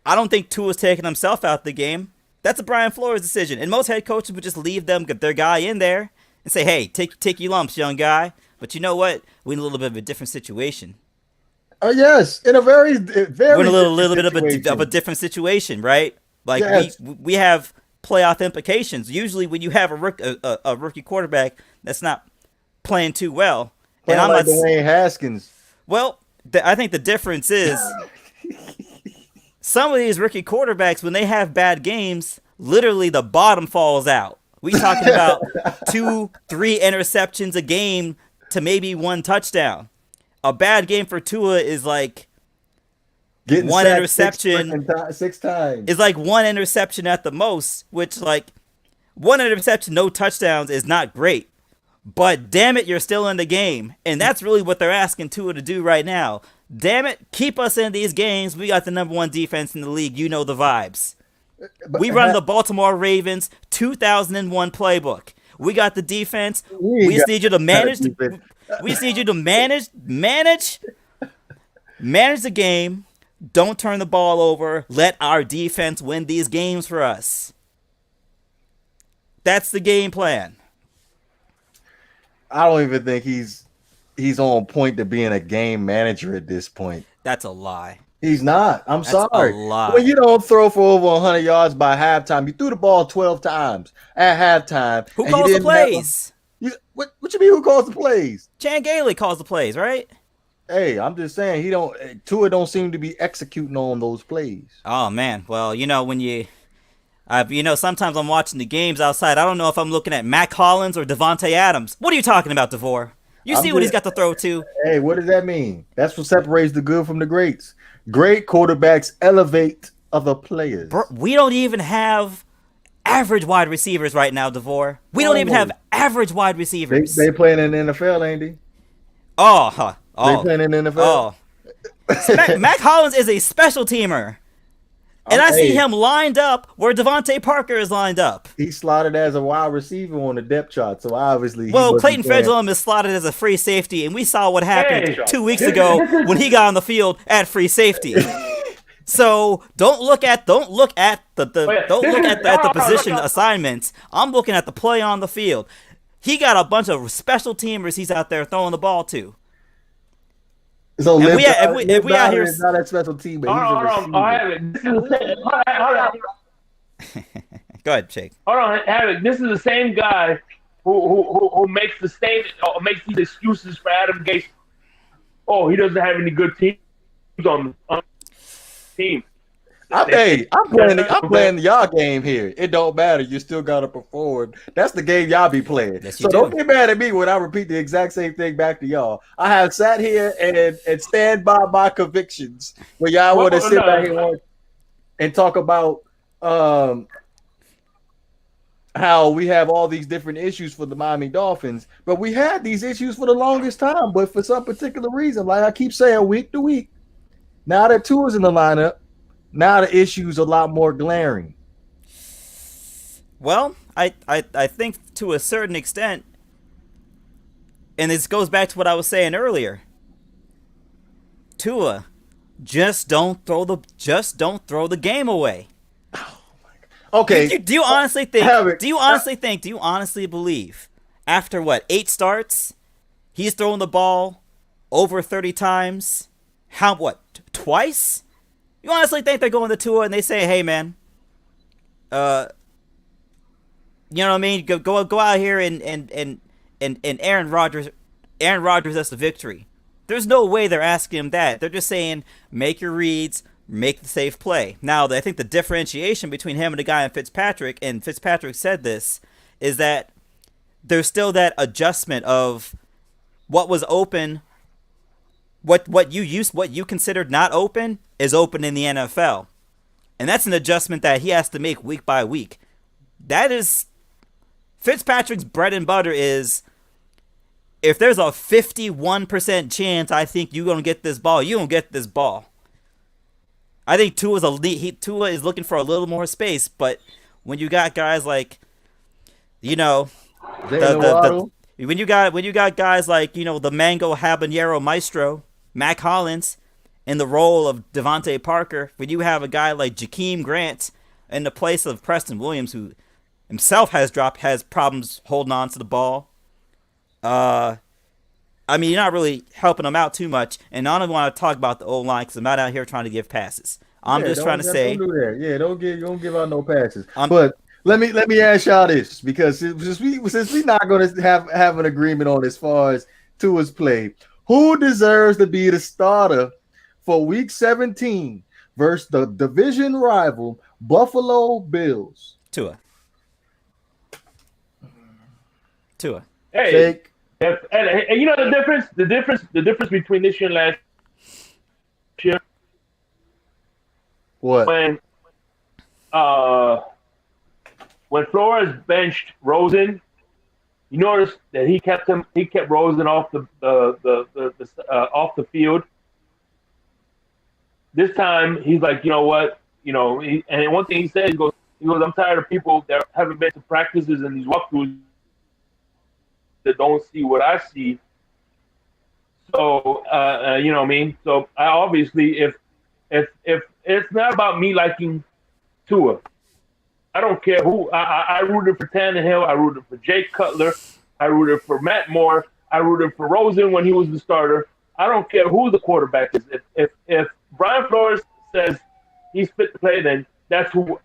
I don't think Tua's taking himself out the game. That's a Brian Flores decision. And most head coaches would just leave their guy in there and say, hey, take your lumps, young guy. But you know what? We're in a little bit of a different situation. Oh, yes. In a very we're in a little bit of a different situation, right? Like, yes. we have playoff implications. Usually when you have a rookie quarterback that's not playing too well. Playing and I'm like Dwayne Haskins. Well, I think the difference is some of these rookie quarterbacks, when they have bad games, literally the bottom falls out. We talking about 2-3 interceptions a game to maybe 1 touchdown. A bad game for Tua is like getting 1 interception 6 times. Is like 1 interception at the most, which like 1 interception, no touchdowns is not great. But damn it, you're still in the game. And that's really what they're asking Tua to do right now. Damn it, keep us in these games. We got the number 1 defense in the league. You know the vibes. We run the Baltimore Ravens 2001 playbook. We got the defense. We just need you to manage. We just need you to manage the game. Don't turn the ball over. Let our defense win these games for us. That's the game plan. I don't even think he's on point to being a game manager at this point. That's a lie. He's not. I'm That's sorry. a lie. When you don't throw for over 100 yards by halftime, you threw the ball 12 times at halftime. Who calls the plays? What you mean? Who calls the plays? Chan Gailey calls the plays, right? Hey, I'm just saying Tua don't seem to be executing on those plays. Oh man, well when sometimes I'm watching the games outside. I don't know if I'm looking at Mac Hollins or Devontae Adams. What are you talking about, DeVore? You see what he's got to throw to. Hey, what does that mean? That's what separates the good from the greats. Great quarterbacks elevate other players. Bro, we don't even have average wide receivers right now, DeVore. We don't even have average wide receivers. They playing in the NFL, ain't they? They playing in the NFL. Mac Hollins is a special teamer. And I see him lined up where Devontae Parker is lined up. He's slotted as a wide receiver on the depth chart, so obviously. Clayton Fedulum is slotted as a free safety, and we saw what happened 2 weeks ago when he got on the field at free safety. So don't look at the position assignments. I'm looking at the play on the field. He got a bunch of special teamers he's out there throwing the ball to. So if we out here, is not a special team, but he's a receiver. Go ahead, Jake. Hold on, Havoc. This is the same guy who makes these excuses for Adam Gase. Oh, he doesn't have any good teams on the team. I'm playing y'all game here. It don't matter. You still gotta perform. That's the game y'all be playing. Yes, so don't get mad at me when I repeat the exact same thing back to y'all. I have sat here and stand by my convictions when y'all want to sit back here and talk about how we have all these different issues for the Miami Dolphins, but we had these issues for the longest time. But for some particular reason, like I keep saying, week to week, now that Tua's in the lineup, now the issue's a lot more glaring. Well, I think to a certain extent, and this goes back to what I was saying earlier. Tua, just don't throw the game away. Oh my God. Okay. Do you honestly think? Do you honestly believe after 8 starts, he's throwing the ball over 30 times? Twice? You honestly think they're going to Tua and they say, "Hey, man, you know what I mean? Go out here and Aaron Rodgers that's the victory." There's no way they're asking him that. They're just saying, "Make your reads, make the safe play." Now, I think the differentiation between him and the guy in Fitzpatrick, and Fitzpatrick said this, is that there's still that adjustment of what was open. What you considered not open is open in the NFL. And that's an adjustment that he has to make week by week. That is Fitzpatrick's bread and butter is if there's a 51% chance I think you're going to get this ball, you don't get this ball. I think Tua is looking for a little more space, but when you got guys like when you got guys like, the Mango Habanero Maestro, Mac Hollins, in the role of Devontae Parker, when you have a guy like Jakeem Grant in the place of Preston Williams, who himself has problems holding on to the ball. You're not really helping him out too much, and I don't want to talk about the O-line because I'm not out here trying to give passes. I'm just trying to say, don't do that. Yeah, don't give out no passes. But let me ask y'all this, because since we're not going to have an agreement on as far as Tua's play, who deserves to be the starter for Week 17 versus the division rival Buffalo Bills? Tua. Hey, Jake. And you know the difference between this year and last year. What? When Flores benched Rosen, you notice that he kept Rosen off the field. This time he's like, you know what, and one thing he said, he goes, I'm tired of people that haven't been to practices and these walkthroughs that don't see what I see. So you know what I mean. So I obviously, if If it's not about me liking Tua, I don't care who. I rooted for Tannehill. I rooted for Jake Cutler. I rooted for Matt Moore. I rooted for Rosen when he was the starter. I don't care who the quarterback is. If Brian Flores says he's fit to play, then that's who.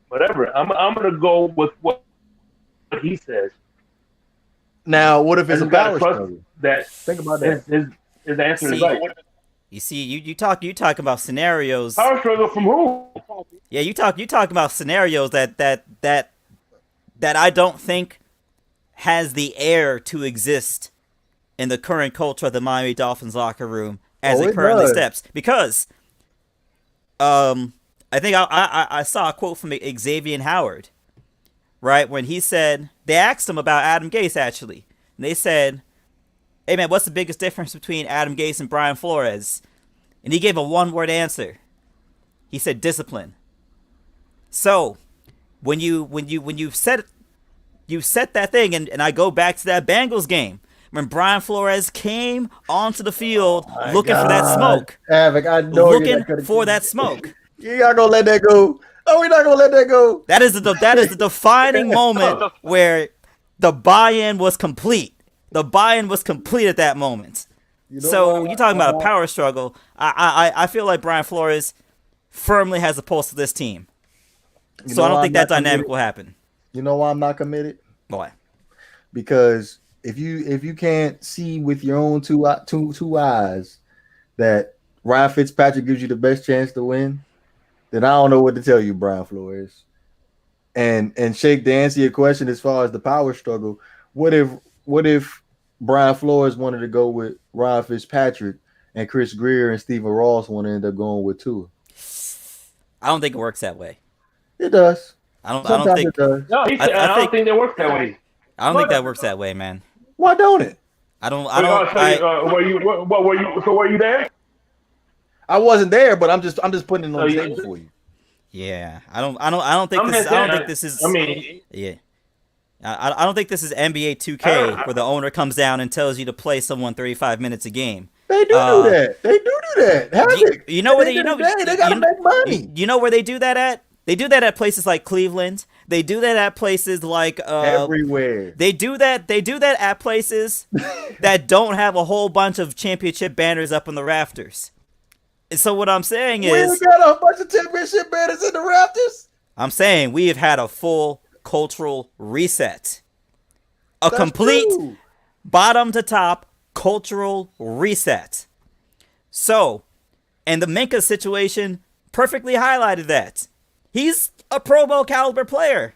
Whatever. I'm gonna go with what he says. Now, what if it's a I just gotta power trust struggle? that. Think about that. His answer is See, right. You see, you talk about scenarios. Power struggle from who? Yeah, you talk about scenarios that I don't think has the air to exist in the current culture of the Miami Dolphins locker room as Oh, it it currently does. steps. Because I think I saw a quote from Xavier Howard, right, when he said they asked him about Adam Gase actually. And they said, "Hey man, what's the biggest difference between Adam Gase and Brian Flores?" And he gave a one-word answer. He said discipline. So, when you set that thing, and I go back to that Bengals game when Brian Flores came onto the field looking for that smoke, Havoc, I know you're looking not gonna for keep- that smoke. You're not gonna let that go. Oh, we're not gonna let that go. That is the defining moment where the buy-in was complete. The buy-in was complete at that moment. You know So what? you're talking about a power struggle. I feel like Brian Flores firmly has a pulse to this team. You So know I don't why think I'm that not dynamic committed? will happen. You know why I'm not committed? Boy. Because if you can't see with your own two eyes that Ryan Fitzpatrick gives you the best chance to win, then I don't know what to tell you, Brian Flores. And Shake, to answer your question as far as the power struggle, what if Brian Flores wanted to go with Ryan Fitzpatrick and Chris Greer and Stephen Ross want to end up going with Tua? I don't think it works that way. It does. I don't Sometimes think it does. No, he said, I I don't think- think they work that way. I don't think that works that way, man. Why don't it? I don't Were you there? I wasn't there, but I'm just putting it on So the you- table for you. Yeah, I don't think this is. I mean, Yeah. I don't think this is NBA 2K where the owner comes down and tells you to play someone 35 minutes a game. They do that. They do that. Havoc. You know where At the they end of the day, they gotta make money. You know where they do that at? They do that at places like Cleveland. They do that at places like Everywhere. They do that at places that don't have a whole bunch of championship banners up in the rafters. And so what I'm saying We is got a bunch of championship banners in the Raptors. I'm saying we have had a full cultural reset. A That's complete true. bottom to top cultural reset. So, and the Minka situation perfectly highlighted that. He's a Pro Bowl caliber player.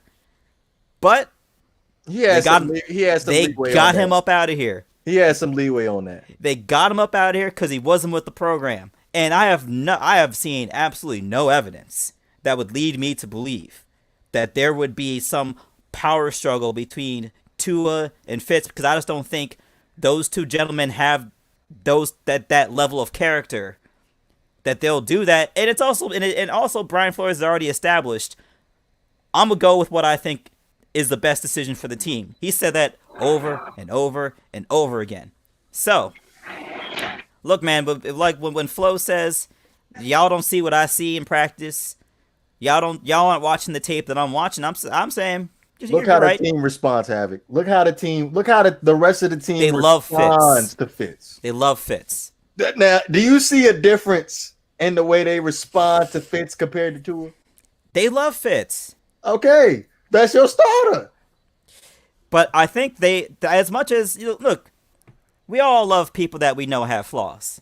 But He has got some, him- he has some they leeway got on him that. up out of here. He has some leeway on that. They got him up out of here because he wasn't with the program. And I have seen absolutely no evidence that would lead me to believe that there would be some power struggle between Tua and Fitz, because I just don't think those two gentlemen have that level of character that they'll do that. And it's also and also Brian Flores has already established. I'm gonna go with what I think is the best decision for the team. He said that over and over and over again. So, look, man, but like when Flo says, y'all don't see what I see in practice. Y'all aren't watching the tape that I'm watching. I'm saying, Look you're how right. the team responds, Havoc. Look how the rest of the team They love responds Fitz. to Fitz. They love Fitz. Now, do you see a difference in the way they respond to Fitz compared to Tua? They love Fitz. Okay, that's your starter. But I think as much as, look, we all love people that we know have flaws,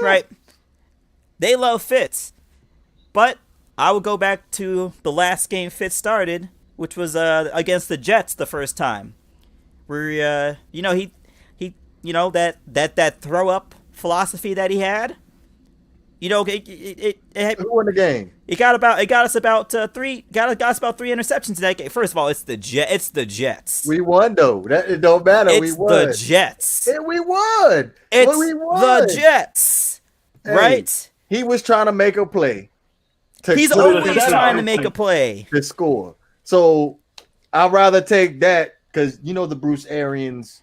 right? They love Fitz. But I would go back to the last game Fitz started, which was against the Jets the first time, where he that throw up philosophy that he had. It Who won the game? got us about three interceptions in that game. First of all, it's the Jets. We won though. It don't matter. It's We won. the Jets. And we won. It's we won. the Jets, Hey, right? He was trying to make a play. He's to always that trying to out. make a play. to score. So I'd rather take that because the Bruce Arians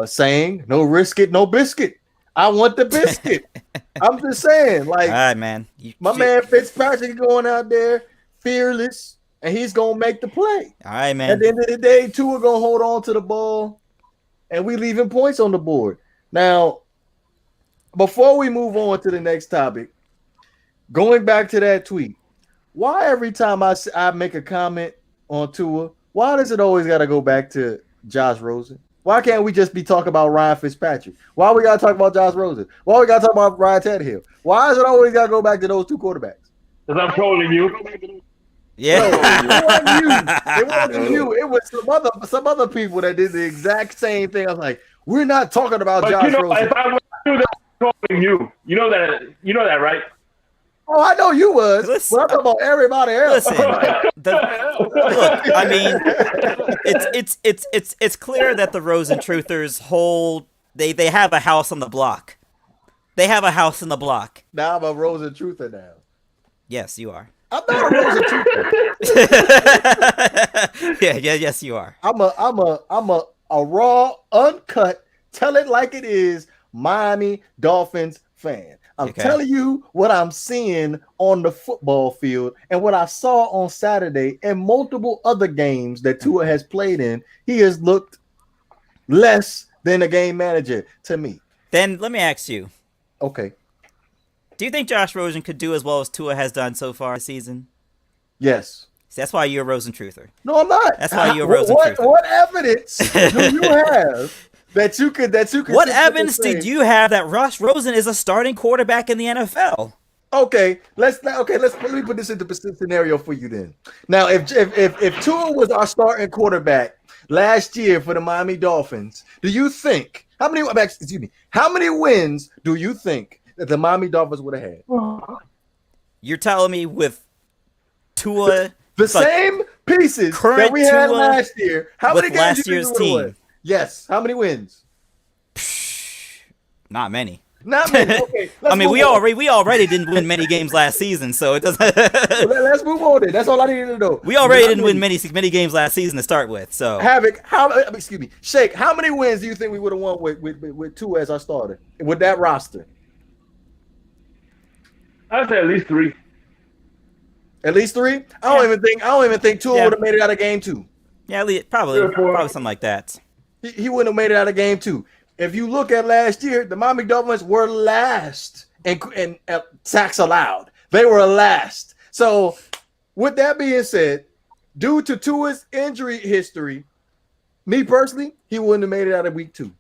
saying, "No risk it, no biscuit." I want the biscuit. I'm just saying, like, All right, man. my man Fitzpatrick going out there fearless, and he's gonna make the play. All right, At man. the end of the day, Tua gonna hold on to the ball, and we leaving points on the board. Now, before we move on to the next topic, going back to that tweet, why every time I make a comment on Tua, why does it always got to go back to Josh Rosen? Why can't we just be talking about Ryan Fitzpatrick? Why we got to talk about Josh Rosen? Why we got to talk about Ryan Tannehill? Why is it always got to go back to those two quarterbacks? Because I'm trolling you. Yeah. It wasn't you. It was some other people that did the exact same thing. I was like, we're not talking about But Josh you know, Rosen. if I was you, that's trolling you. You know that, right? Oh, I know you was. Listen, But I'm talking about everybody else. Listen, look, I mean, it's clear that the Rosen Truthers hold they have a house on the block. They have a house in the block. Now I'm a Rosen truther now. Yes, you are. I'm not a Rosen truther. Yes, you are. I'm a raw, uncut, tell it like it is Miami Dolphins fan. I'm Okay. telling you what I'm seeing on the football field and what I saw on Saturday and multiple other games that Tua has played in. He has looked less than a game manager to me. Then let me ask you: Okay. do you think Josh Rosen could do as well as Tua has done so far this season? Yes. See, that's why you're a Rosen Truther. No, I'm not. That's why you're a Rosen truther. What evidence do you have that you could What sit evidence there and did say, you have that Josh Rosen is a starting quarterback in the NFL? Okay, let me put this into a scenario for you then. Now, if Tua was our starting quarterback last year for the Miami Dolphins, do you think how many wins do you think that the Miami Dolphins would have had? You're telling me with Tua, The same pieces that current we had Tua last year. How with many games last do you year's think we would've team? won? Yes. How many wins? not many. Not many. Okay. I mean, move we on. already didn't win many games last season, so it doesn't. Let's move on then. That's all I needed to know. We already Not didn't win many games last season to start with. So Havoc, excuse me, Shake, how many wins do you think we would have won with Tua as our starter with that roster? I'd say at least 3. At least 3? I don't even think Tua Yeah. would have made it out of game 2. yeah, probably Three or four. something like that. He wouldn't have made it out of game 2. If you look at last year, the Miami Dolphins were last in sacks allowed. They were last. So, with that being said, due to Tua's injury history, me personally, he wouldn't have made it out of week 2.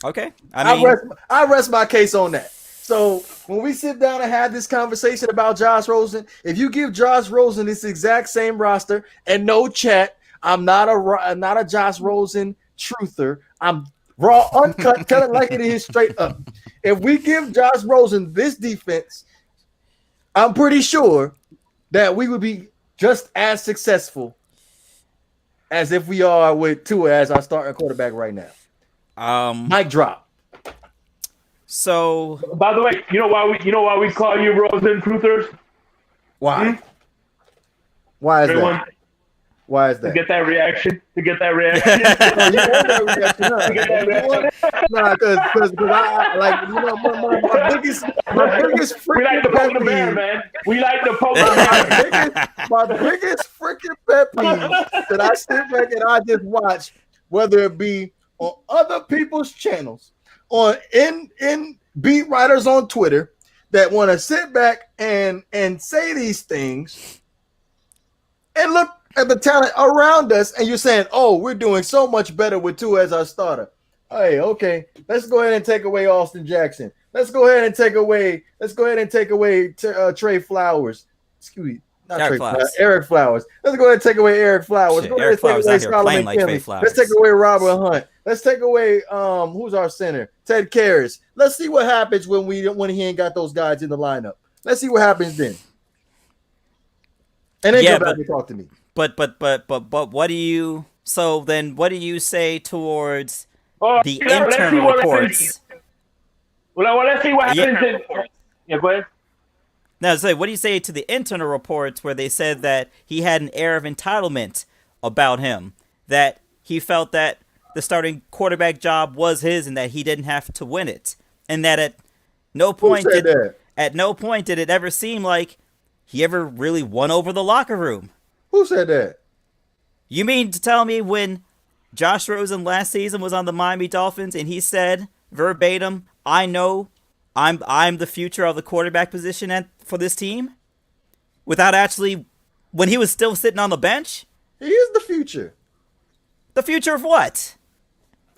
Okay, I mean, I rest my case on that. So when we sit down and have this conversation about Josh Rosen, if you give Josh Rosen this exact same roster and no chat, I'm not a Josh Rosen truther. I'm raw, uncut, tell it like it is, straight up. If we give Josh Rosen this defense, I'm pretty sure that we would be just as successful as if we are with Tua as our starting quarterback right now. Mic drop. so By the way, you know why we call you Rosen Truthers? Why? Why is Everyone, that? Why is to that? get that reaction. Oh, you want that reaction, huh? To get that reaction. Nah, because I like my biggest We like to freaking poke pet the bear, peeve. man. We like to poke the bear. My biggest freaking pet peeve that I sit back and I just watch, whether it be on other people's channels, on in beat writers on Twitter that want to sit back and say these things and look at the talent around us, and you're saying, "Oh, we're doing so much better with Tua as our starter." Hey, okay, let's go ahead and take away Austin Jackson. Let's go ahead and take away Trey Flowers. Excuse me, not Eric Trey Flowers. Flowers. Eric Flowers. Let's go ahead and take away Eric Flowers. Shit, Go ahead Eric and take Flowers away out here Solomon playing like Trey Kinley. Flowers. Let's take away Robert Hunt. Let's take away who's our center? Ted Karras. Let's see what happens when he ain't got those guys in the lineup. Let's see what happens then. And then Yeah, come back and talk to me. but what do you? So then, what do you say towards Oh, the let's see internal what reports? happens. Well, let's see what happens. Yeah, go ahead. Now, say, what do you say to the internal reports where they said that he had an air of entitlement about him, that he felt that the starting quarterback job was his and that he didn't have to win it, and that at no Who point said that? at no point did it ever seem like he ever really won over the locker room. Who said that? You mean to tell me when Josh Rosen last season was on the Miami Dolphins and he said verbatim, "I know I'm the future of the quarterback position for this team," without actually, when he was still sitting on the bench? He is the future. The future of what?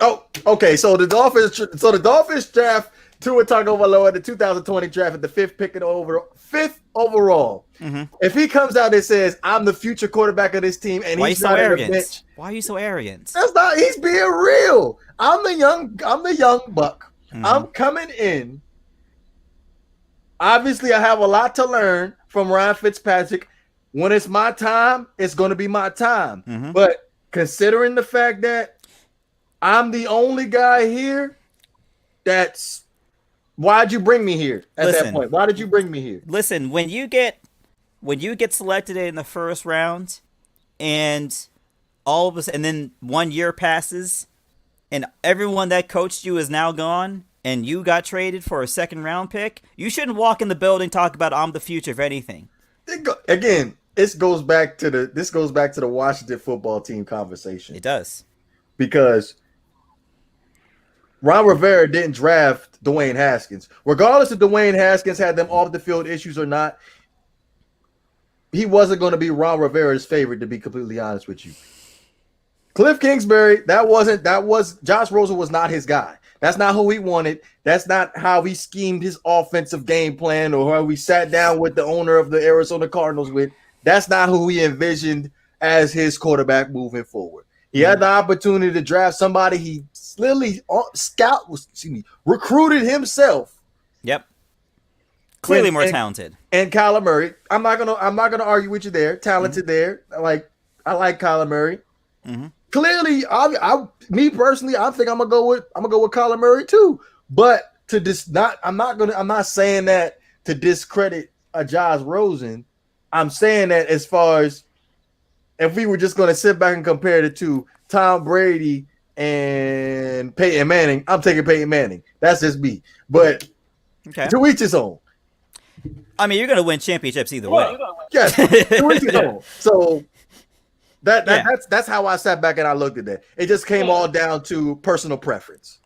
Oh, okay. So the Dolphins draft Tua Tagovailoa in the 2020 draft at the fifth overall. Mm-hmm. If he comes out and says, "I'm the future quarterback of this team," and Why are you he's so not on the arrogant? bench, Why are you so arrogant? that's not. He's being real. I'm the young buck. Mhm. I'm coming in. Obviously, I have a lot to learn from Ryan Fitzpatrick. When it's my time, it's going to be my time. Mhm. But considering the fact that I'm the only guy here, why'd you bring me here at that Listen. point? Why did you bring me here? Listen, when you get selected in the first round, and and then 1 year passes, and everyone that coached you is now gone, and you got traded for a second round pick, you shouldn't walk in the building talk about I'm the future of anything. Again, this goes back to the Washington football team conversation. It does. Because Ron Rivera didn't draft Dwayne Haskins. Regardless if Dwayne Haskins had them off the field issues or not, he wasn't going to be Ron Rivera's favorite, to be completely honest with you. Cliff Kingsbury, Josh Rosen was not his guy. That's not who he wanted. That's not how he schemed his offensive game plan or how we sat down with the owner of the Arizona Cardinals with. That's not who he envisioned as his quarterback moving forward. He had the opportunity to draft somebody he literally recruited himself. Yep. Clearly more And- talented. And Kyler Murray, I'm not gonna argue with you there. Talented there. I like Kyler Murray. Mm-hmm. Clearly, me personally, I think I'm gonna go with Kyler Murray too. But I'm not saying that to discredit a Josh Rosen. I'm saying that as far as if we were just gonna sit back and compare the two, Tom Brady and Peyton Manning, I'm taking Peyton Manning. That's just me. But Okay. to each his own. I mean, you're going to win championships either way. Yes, to each his own. So Yeah. that's how I sat back and I looked at that. It just came all down to personal preference.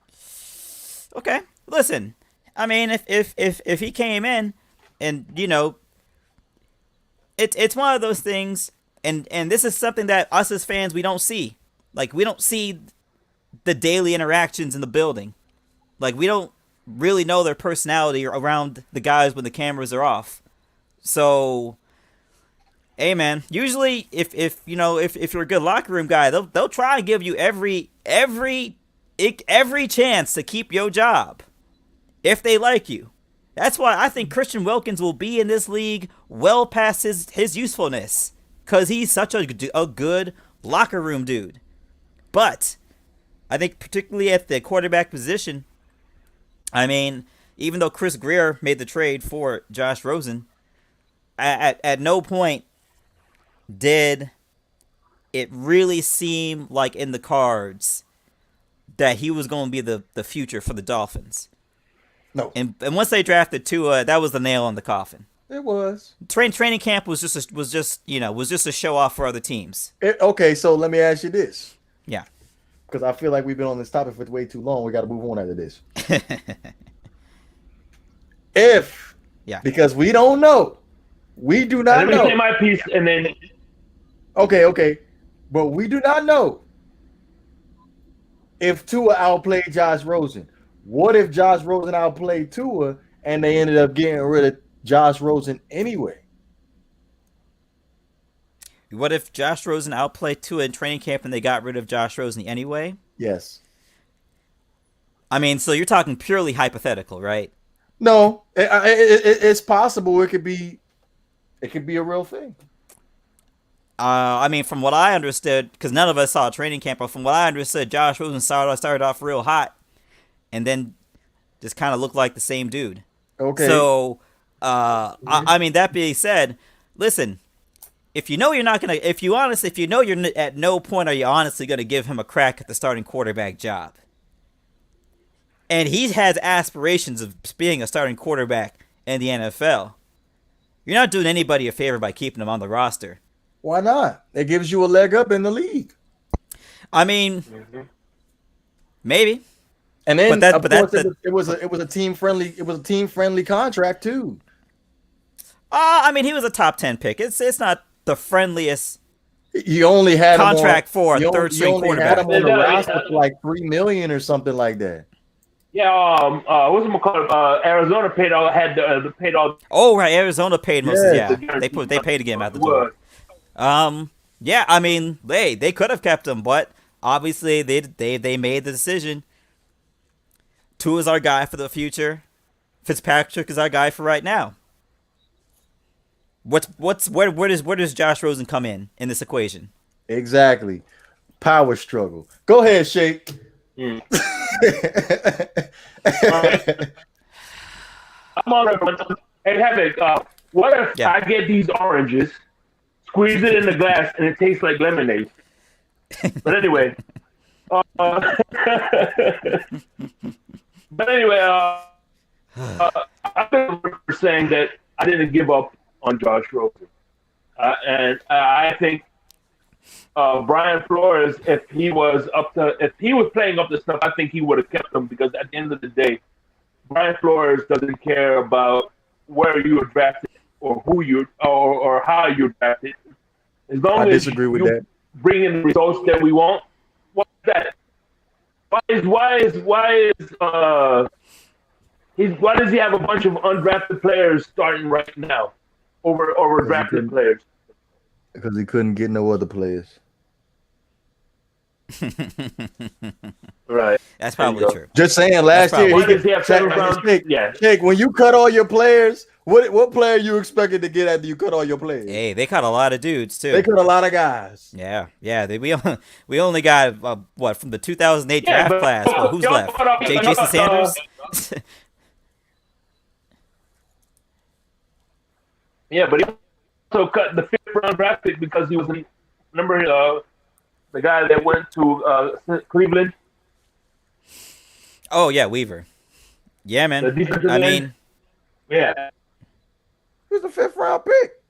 Okay. Listen, I mean, if he came in and, you know, it's one of those things, and this is something that us as fans, we don't see. Like, we don't see the daily interactions in the building. Like, we don't really know their personality around the guys when the cameras are off. So, hey man, usually if you're a good locker room guy, they'll try and give you every chance to keep your job if they like you. That's why I think Christian Wilkins will be in this league well past his usefulness, because he's such a good locker room dude. But I think particularly at the quarterback position, I mean, even though Chris Greer made the trade for Josh Rosen, at no point did it really seem like in the cards that he was going to be the future for the Dolphins. No, And once they drafted Tua, that was the nail in the coffin. it was. Training camp was just a show off for other teams. Okay, so let me ask you this, Yeah. because I feel like we've been on this topic for way too long. We got to move on after this. Because we don't know. We do not Let me know. say my piece, and then Okay. But we do not know if Tua outplayed Josh Rosen. What if Josh Rosen outplayed Tua and they ended up getting rid of Josh Rosen anyway? What if Josh Rosen outplayed Tua in training camp and they got rid of Josh Rosen anyway? Yes. I mean, so you're talking purely hypothetical, right? No, it's possible. It could be a real thing. I mean, from what I understood, because none of us saw training camp, but from what I understood, Josh Rosen started off real hot, and then just kind of looked like the same dude. Okay. So, I mean, that being said, listen, if you know you're not gonna, if you know you're at no point are you honestly gonna give him a crack at the starting quarterback job, and he has aspirations of being a starting quarterback in the NFL, you're not doing anybody a favor by keeping him on the roster. Why not? It gives you a leg up in the league. I mean, maybe. And then, But of course, it was a team friendly contract too. I mean, he was a top 10 pick. It's not the friendliest You only had contract him for a third string quarterback. Had him on the roster for like $3 million or something like that. Yeah, what's it called? Arizona paid all. Oh right, Arizona paid most. Yeah, They paid to get him out the door. Yeah, I mean, they could have kept him, but obviously they made the decision. Tua is our guy for the future. Fitzpatrick is our guy for right now. Where does Josh Rosen come in this equation? Exactly, power struggle. Go ahead, Shake. I'm on record. Hey, Havoc, what if I get these oranges, squeeze it in the glass, and it tastes like lemonade? But anyway, I've been saying that I didn't give up on Josh Rosen, and I think Brian Flores, if he was playing up to stuff, I think he would have kept him, because at the end of the day, Brian Flores doesn't care about where you were drafted or who you or how you drafted. As long I as disagree with you that. bring in the results that we want, what's that? Why does he have a bunch of undrafted players starting right now over drafted players? Because he couldn't get no other players. Right. That's probably true. Just saying, last year Why does he have seven rounds? Jake, when you cut all your players, what player you expected to get after you cut all your players? Hey, they cut a lot of dudes too. They cut a lot of guys. Yeah. We only got from the 2008 draft class. Well, who's left? Jason Sanders. Yeah, but he also cut the 5th round draft pick because he was the guy that went to Cleveland. Oh yeah, Weaver. Yeah, man. I mean, yeah, He was the 5th round pick.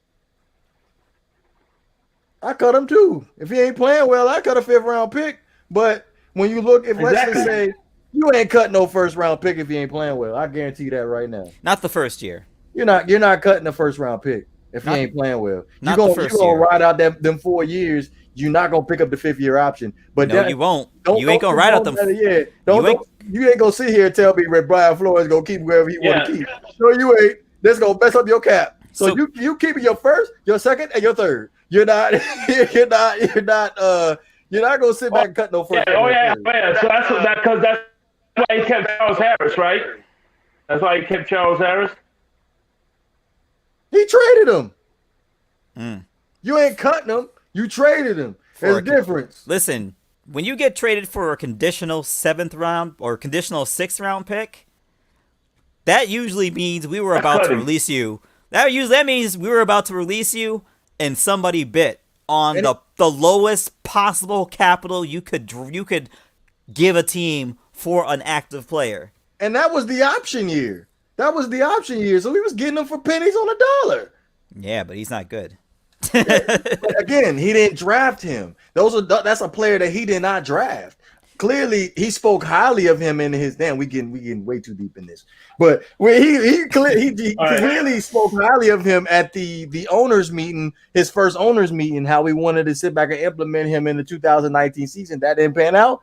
I cut him too. If he ain't playing well, I cut a 5th round pick. But when you look, let's just say you ain't cutting no 1st round pick if he ain't playing well. I guarantee you that right now. not the first year. You're not cutting the 1st round pick if he ain't playing well. You're gonna ride out them 4 years. You're not gonna pick up the 5th year option. But no, you won't. You ain't gonna ride out them. You ain't gonna sit here and tell me that Brian Flores gonna keep wherever he want to keep. No, you ain't. That's gonna mess up your cap. So you keeping your 1st, your 2nd, and your 3rd. You're not gonna sit back and cut no 1st. So that's why he kept Charles Harris, right? That's why he kept Charles Harris. He traded him. You ain't cutting him. You traded him. There's a difference. Listen, when you get traded for a conditional 7th round or conditional 6th round pick, that usually means we were about to release you. That means we were about to release you, and somebody bit on the lowest possible capital you could give a team for an active player. And that was the option year. So he was getting them for pennies on a dollar. Yeah, but he's not good. Again, he didn't draft him. That's a player that he did not draft. Clearly, he spoke highly of him in his. Damn, we getting way too deep in this. But when he clearly spoke highly of him at the owners meeting, his first owners meeting, how he wanted to sit back and implement him in the 2019 season. That didn't pan out.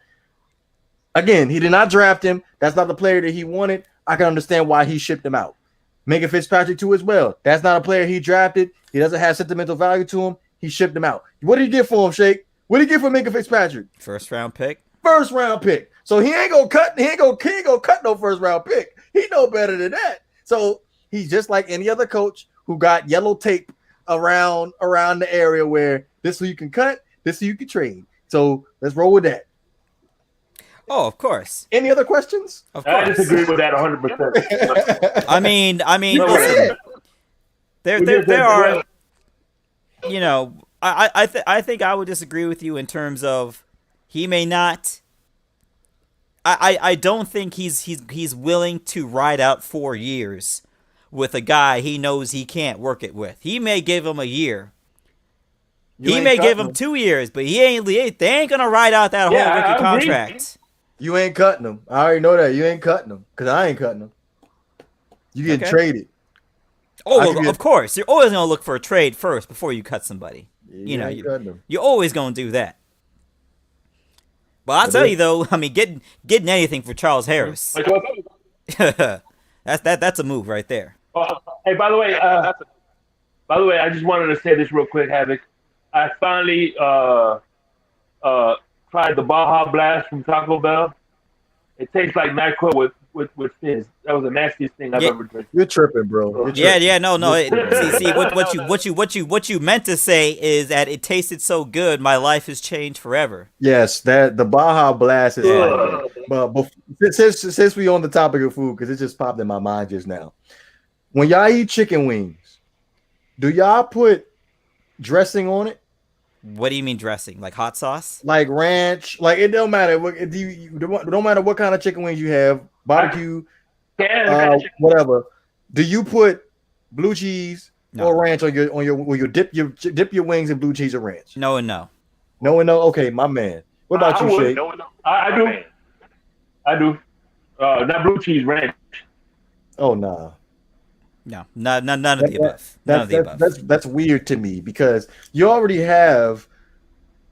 Again, he did not draft him. That's not the player that he wanted. I can understand why he shipped him out. Minka Fitzpatrick too as well. That's not a player he drafted. He doesn't have sentimental value to him. He shipped him out. What did he get for him, Shake? What did he get for Minka Fitzpatrick? 1st round pick. 1st round pick. So he ain't gonna cut no 1st round pick. He know better than that. So he's just like any other coach who got yellow tape around the area where this is who you can cut, this is who you can trade. So let's roll with that. Oh, of course. Any other questions? Of course. I disagree with that 100%. I mean, listen. There are. you know, I think I would disagree with you in terms of he may not. I don't think he's willing to ride out 4 years with a guy he knows he can't work it with. He may give him a year. You He ain't may give cutting him 2 years, but they ain't gonna ride out that whole Yeah, I rookie agree. contract. You ain't cutting them. I already know that. You ain't cutting them because I ain't cutting them. You getting Okay. traded. Oh, I well, could be- of course. You're always gonna look for a trade first before you cut somebody. You know, ain't cutting them. you're always gonna do that. But I'll But tell it- you though, I mean, getting anything for Charles Harris, Like, that's a move right there. hey, by the way, I just wanted to say this real quick, Havoc. I finally tried the Baja Blast from Taco Bell. It tastes like NyQuil with fizz. That was the nastiest thing I've Yeah. ever drank. You're tripping, bro. You're Yeah, tripping. yeah, no. See, what you meant to say is that it tasted so good, my life has changed forever. Yes, that the Baja Blast is Yeah. like that. But since we on the topic of food, because it just popped in my mind just now. When y'all eat chicken wings, do y'all put dressing on it? What do you mean dressing? Like hot sauce? Like ranch? Like it don't matter. Don't matter what kind of chicken wings you have, barbecue, whatever. Do you put blue cheese No. or ranch on your when you dip your wings in blue cheese or ranch? No and no. No and no. Okay, my man. What about I you, would. Shake? I do. I do. Not blue cheese ranch. Oh nah. No, none of the above. None of the above. That's weird to me because you already have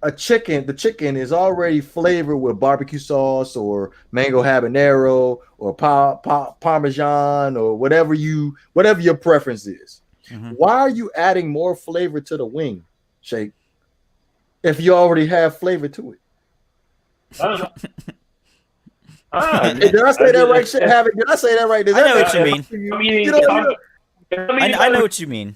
a chicken. The chicken is already flavored with barbecue sauce or mango habanero or parmesan or whatever your preference is. Mhm. Why are you adding more flavor to the wing, Shake? If you already have flavor to it. I don't know. Did I say that right? Shit, Havoc? Did I say that right? Does I that know make what you sense mean. to I mean, You know, I know what you mean.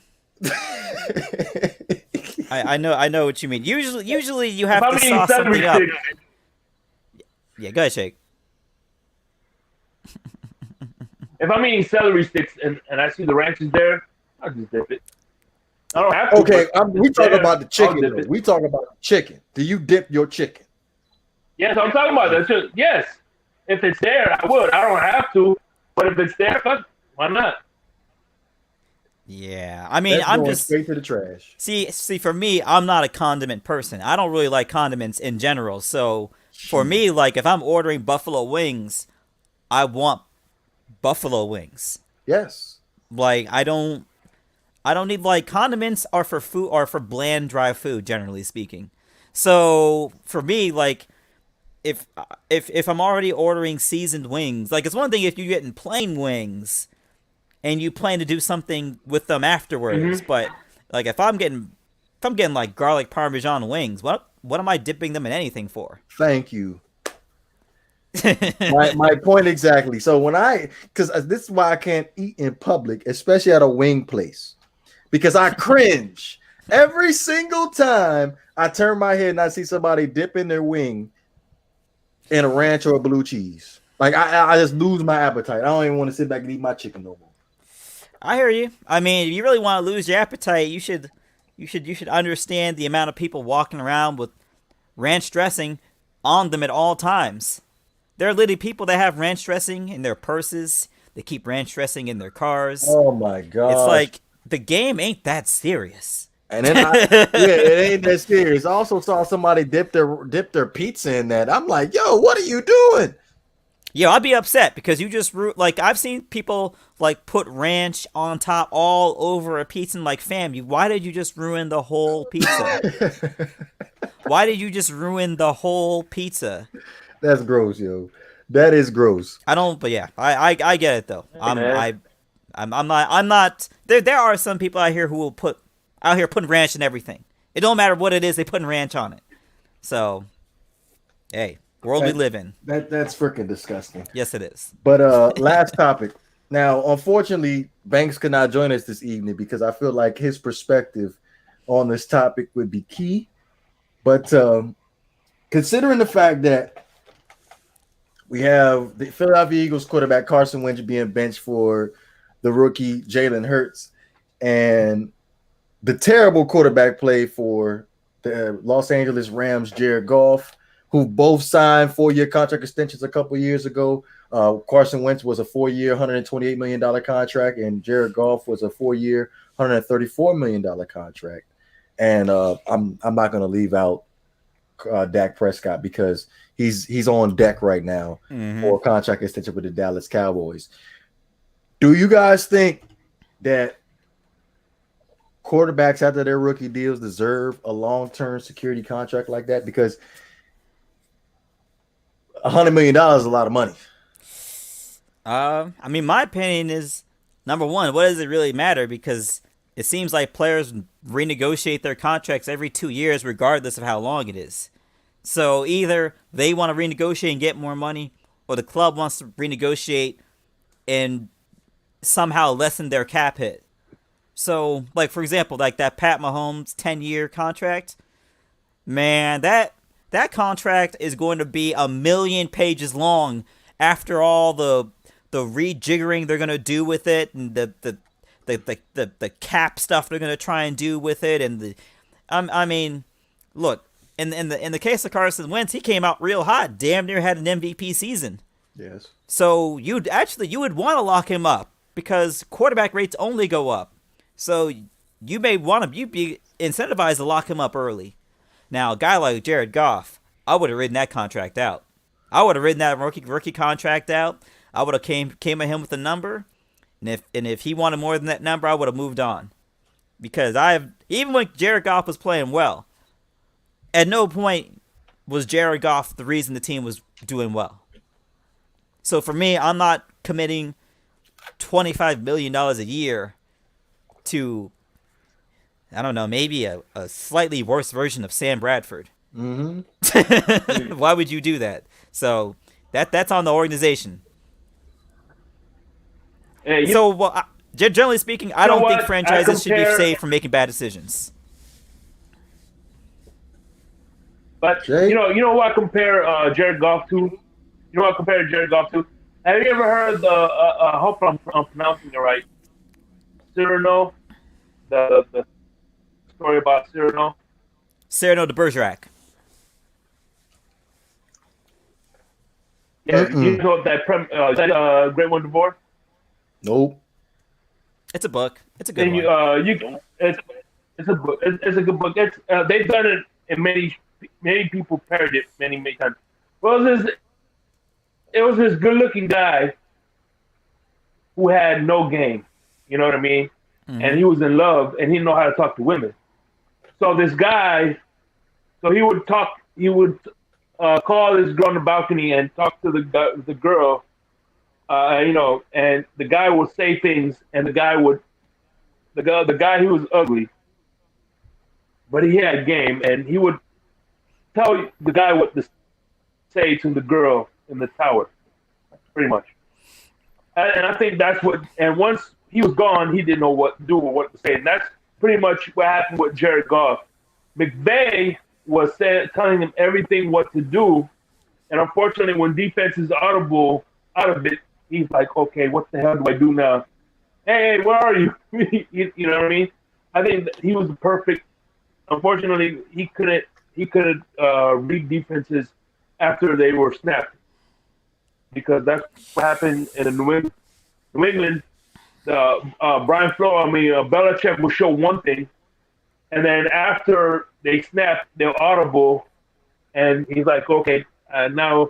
I know what you mean. Usually you have if to I'm eating sauce celery something up. sticks, Yeah, go ahead, Shake. if I'm eating celery sticks and I see the ranch is there, I'll just dip it. I don't have to. Okay, but we it's talk there, about the I'll chicken. dip Though. it. We talk about chicken. Do you dip your chicken? Yes, I'm talking about that. So, yes, if it's there, I would. I don't have to, but if it's there, why not? Yeah, I mean, That's I'm going just straight to the trash. see. For me, I'm not a condiment person. I don't really like condiments in general. So for me, like if I'm ordering buffalo wings, I want buffalo wings. Yes. Like I don't need like condiments are for food or for bland dry food generally speaking. So for me, like if I'm already ordering seasoned wings, like it's one thing if you're getting plain wings and you plan to do something with them afterwards, but like if I'm getting like garlic parmesan wings, what am I dipping them in anything for? Thank you. my point exactly. So because this is why I can't eat in public, especially at a wing place, because I cringe every single time I turn my head and I see somebody dipping their wing in a ranch or a blue cheese. Like I just lose my appetite. I don't even want to sit back and eat my chicken no more. I hear you. I mean, if you really want to lose your appetite, you should understand the amount of people walking around with ranch dressing on them at all times. There are literally people that have ranch dressing in their purses. They keep ranch dressing in their cars. Oh my god! It's like the game ain't that serious. And then it ain't that serious. I also saw somebody dip their pizza in that. I'm like, yo, what are you doing? Yo, I'd be upset because you just like I've seen people like put ranch on top all over a pizza and like, fam, why did you just ruin the whole pizza? Why did you just ruin the whole pizza? That's gross, yo. That is gross. I don't, but yeah, I get it though. I'm not. There are some people out here who will putting ranch in everything. It don't matter what it is, they putting ranch on it. So, hey, world we live in. That's freaking disgusting. Yes, it is. But last topic. Now, unfortunately, Banks could not join us this evening because I feel like his perspective on this topic would be key. But considering the fact that we have the Philadelphia Eagles quarterback Carson Wentz being benched for the rookie Jalen Hurts, and the terrible quarterback play for the Los Angeles Rams, Jared Goff, who both signed 4-year contract extensions a couple years ago. Carson Wentz was a 4-year, $128 million contract, and Jared Goff was a 4-year, $134 million contract. And I'm not going to leave out Dak Prescott because he's on deck right now for a contract extension with the Dallas Cowboys. Do you guys think that quarterbacks after their rookie deals deserve a long-term security contract like that? Because $100 million is a lot of money. I mean, my opinion is, number one, what does it really matter? Because it seems like players renegotiate their contracts every 2 years, regardless of how long it is. So either they want to renegotiate and get more money, or the club wants to renegotiate and somehow lessen their cap hit. So, like, for example, like that Pat Mahomes 10-year contract, man, that contract is going to be 1,000,000 pages long after all the rejiggering they're going to do with it, and the cap stuff they're going to try and do with it, and I mean, look, in the case of Carson Wentz, he came out real hot, damn near had an MVP season. Yes. So you would want to lock him up because quarterback rates only go up. So you'd be incentivized to lock him up early. Now, a guy like Jared Goff, I would have ridden that contract out. I would have ridden that rookie contract out. I would have came at him with a number, and if he wanted more than that number, I would have moved on. Because even when Jared Goff was playing well, at no point was Jared Goff the reason the team was doing well. So for me, I'm not committing $25 million a year to, I don't know, maybe a slightly worse version of Sam Bradford. Mm-hmm. Why would you do that? So that's on the organization. Generally speaking, I don't think franchises should be saved from making bad decisions. But Jay? you know what I compare Jared Goff to? You know what I compare Jared Goff to? Have you ever heard the? I hope I'm pronouncing it right. Cyrano, the story about Cyrano. Cyrano de Bergerac. Yeah, you know that is that Great One Divorce? Nope. It's a book. It's a good one. It's a book. It's a good book. They've done it, and many people parodied it many times. Well, it was this good-looking guy who had no game. You know what I mean? Mm-hmm. And he was in love, and he didn't know how to talk to women. So this guy, he would talk. He would call this girl on the balcony and talk to the girl. And the guy would say things, and the guy he was ugly, but he had game, and he would tell the guy what to say to the girl in the tower, pretty much. And I think that's what. And once he was gone, he didn't know what to do or what to say, and that's pretty much what happened with Jared Goff. McVay was telling him everything what to do, and unfortunately, when defense is out of it, he's like, okay, what the hell do I do now? Hey, where are you? You know what I mean? I think that he was perfect. Unfortunately, he couldn't read defenses after they were snapped, because that's what happened in New England. Belichick will show one thing, and then after they snap, they're audible, and he's like, okay, now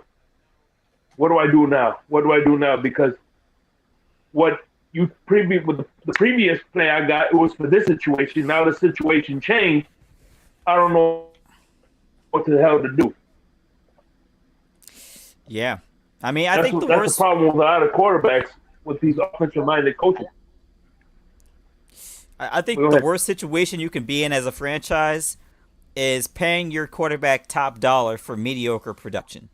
what do I do now? What do I do now? Because what you with the previous play I got, it was for this situation. Now the situation changed. I don't know what the hell to do. Yeah, I mean, I that's think that's the problem with a lot of quarterbacks with these offensive-minded coaches. I think the worst situation you can be in as a franchise is paying your quarterback top dollar for mediocre production.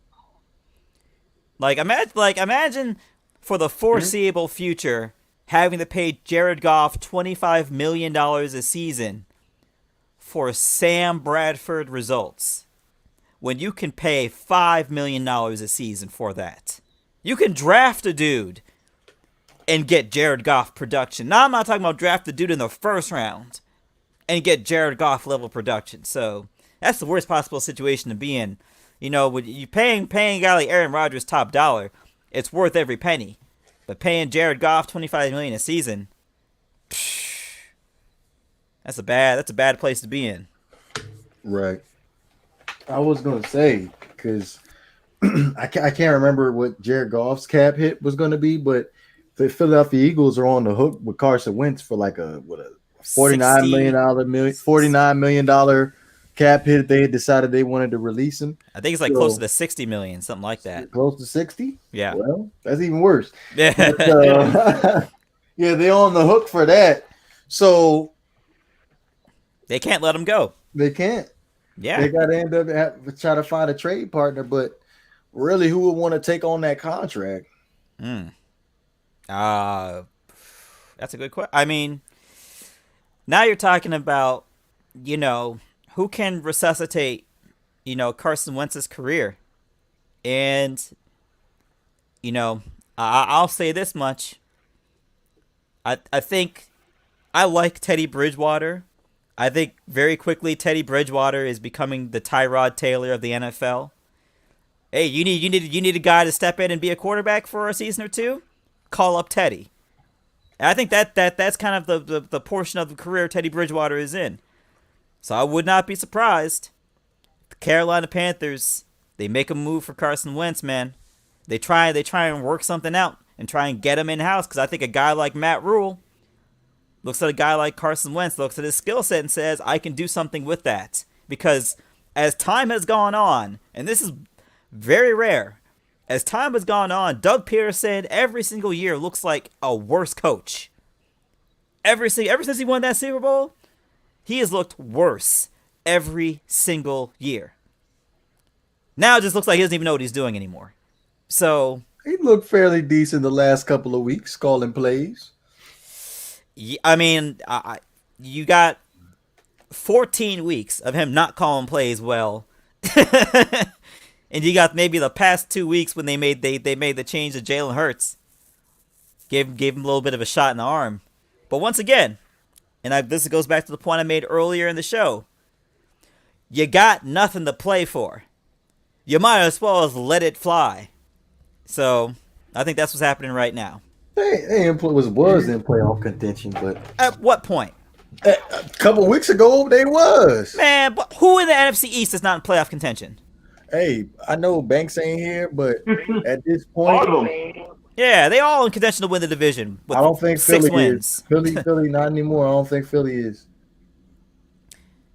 Imagine for the foreseeable future having to pay Jared Goff $25 million a season for Sam Bradford results, when you can pay $5 million a season for that. You can draft a dude and get Jared Goff production. Now, I'm not talking about draft a dude in the first round and get Jared Goff level production. So that's the worst possible situation to be in. You know, when you paying a guy like Aaron Rodgers top dollar, it's worth every penny. But paying Jared Goff $25 million a season, that's a bad place to be in. Right. I was gonna say because I can't remember what Jared Goff's cap hit was gonna be, but the Philadelphia Eagles are on the hook with Carson Wentz for like a $49 million cap hit. They had decided they wanted to release him. I think it's like closer to 60 million, something like that. Close to 60? Yeah. Well, that's even worse. Yeah. But, yeah, they're on the hook for that. So they can't let him go. They can't. Yeah. They got to end up trying to find a trade partner, but really, who would want to take on that contract? That's a good question. I mean, now you're talking about, you know, who can resuscitate, you know, Carson Wentz's career. And, you know, I'll say this much. I think I like Teddy Bridgewater. I think very quickly Teddy Bridgewater is becoming the Tyrod Taylor of the NFL. Hey, you need a guy to step in and be a quarterback for a season or two? Call up Teddy. And I think that's kind of the portion of the career Teddy Bridgewater is in. So I would not be surprised. The Carolina Panthers, they make a move for Carson Wentz, man. They try and work something out and try and get him in-house, because I think a guy like Matt Rule looks at a guy like Carson Wentz, looks at his skill set and says, I can do something with that. Because as time has gone on, and this is very rare, as time has gone on, Doug Peterson every single year looks like a worse coach. Ever since he won that Super Bowl, he has looked worse every single year. Now it just looks like he doesn't even know what he's doing anymore. So he looked fairly decent the last couple of weeks, calling plays. I mean, you got 14 weeks of him not calling plays well. And you got maybe the past 2 weeks when they made the change to Jalen Hurts. Gave him a little bit of a shot in the arm. But once again, and this goes back to the point I made earlier in the show, you got nothing to play for. You might as well as let it fly. So I think that's what's happening right now. They was in playoff contention, but At what point? A couple weeks ago they was. Man, but who in the NFC East is not in playoff contention? Hey, I know Banks ain't here, but at this point, All of them. Yeah, they all in contention to win the division with I don't think 6 Philly wins. is. Philly, not anymore. I don't think Philly is.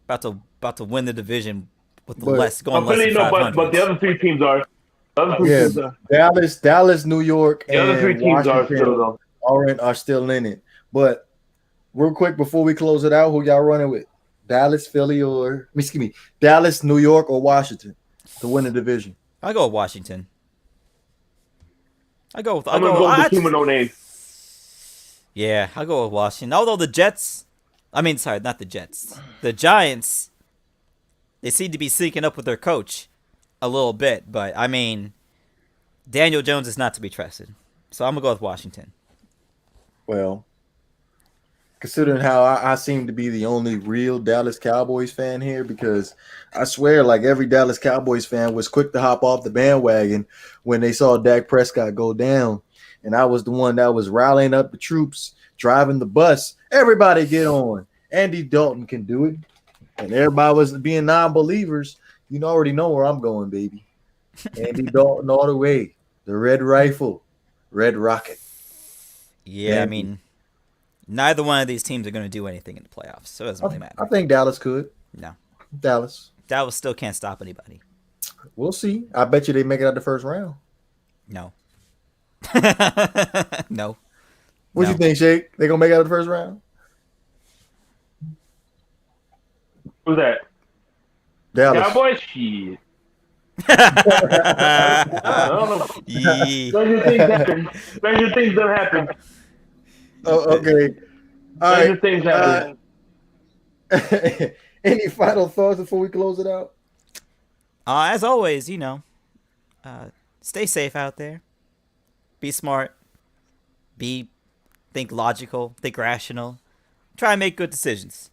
About to win the division with the But- less going But less than 500. but the other three teams are. The other three teams are. Dallas, New York, The other three and teams are Washington still though. are still in it. But real quick before we close it out, who y'all running with? Dallas, Philly, Dallas, New York, or Washington to win the division? I'll go with Washington. I'm gonna go with the team with no name. Yeah, I'll go with Washington. Although the not the Jets. The Giants, they seem to be syncing up with their coach a little bit. But, I mean, Daniel Jones is not to be trusted. So I'm going to go with Washington. Well, considering how I seem to be the only real Dallas Cowboys fan here, because I swear, like every Dallas Cowboys fan was quick to hop off the bandwagon when they saw Dak Prescott go down. And I was the one that was rallying up the troops, driving the bus. Everybody get on. Andy Dalton can do it. And everybody was being non-believers. You already know where I'm going, baby. Andy Dalton all the way. The Red Rifle. Red Rocket. Yeah, I mean, neither one of these teams are going to do anything in the playoffs, so it doesn't really matter. I think Dallas could. No. Dallas still can't stop anybody. We'll see. I bet you they make it out the first round. No. No. What No. you think, Shake? They gonna make it out the first round? Who's that? Dallas. Cowboys? Shit. Yeah. I don't know. Stranger things happen. Stranger things don't happen. Oh, okay. All Stranger right. things happen. Any final thoughts before we close it out? As always, stay safe out there. Be smart. Think logical. Think rational. Try and make good decisions.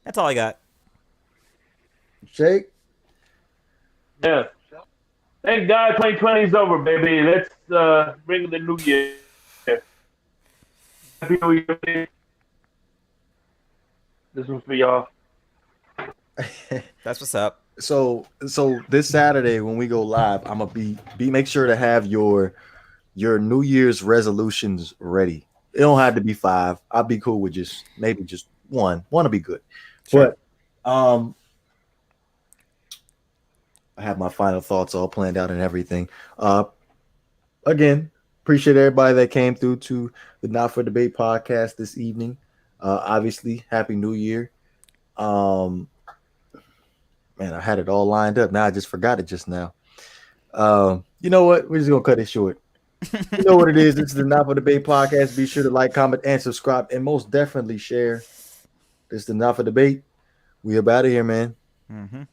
That's all I got. Shake. Yeah. Thank God 2020 is over, baby. Let's bring the new year. Happy New Year. This one's for y'all. That's what's up. So this Saturday when we go live, I'm gonna be make sure to have your New Year's resolutions ready. It don't have to be 5. I'll be cool with maybe just one. One to be good. Sure. But I have my final thoughts all planned out and everything. Again, appreciate everybody that came through to the Not for Debate podcast this evening. Obviously, Happy New Year. Man, I had it all lined up. Now I just forgot it just now. You know what? We're just gonna cut it short. You know what it is. This is the Not for Debate podcast. Be sure to like, comment, and subscribe, and most definitely share. This is the Not for Debate. We up out of here, man. Mm-hmm.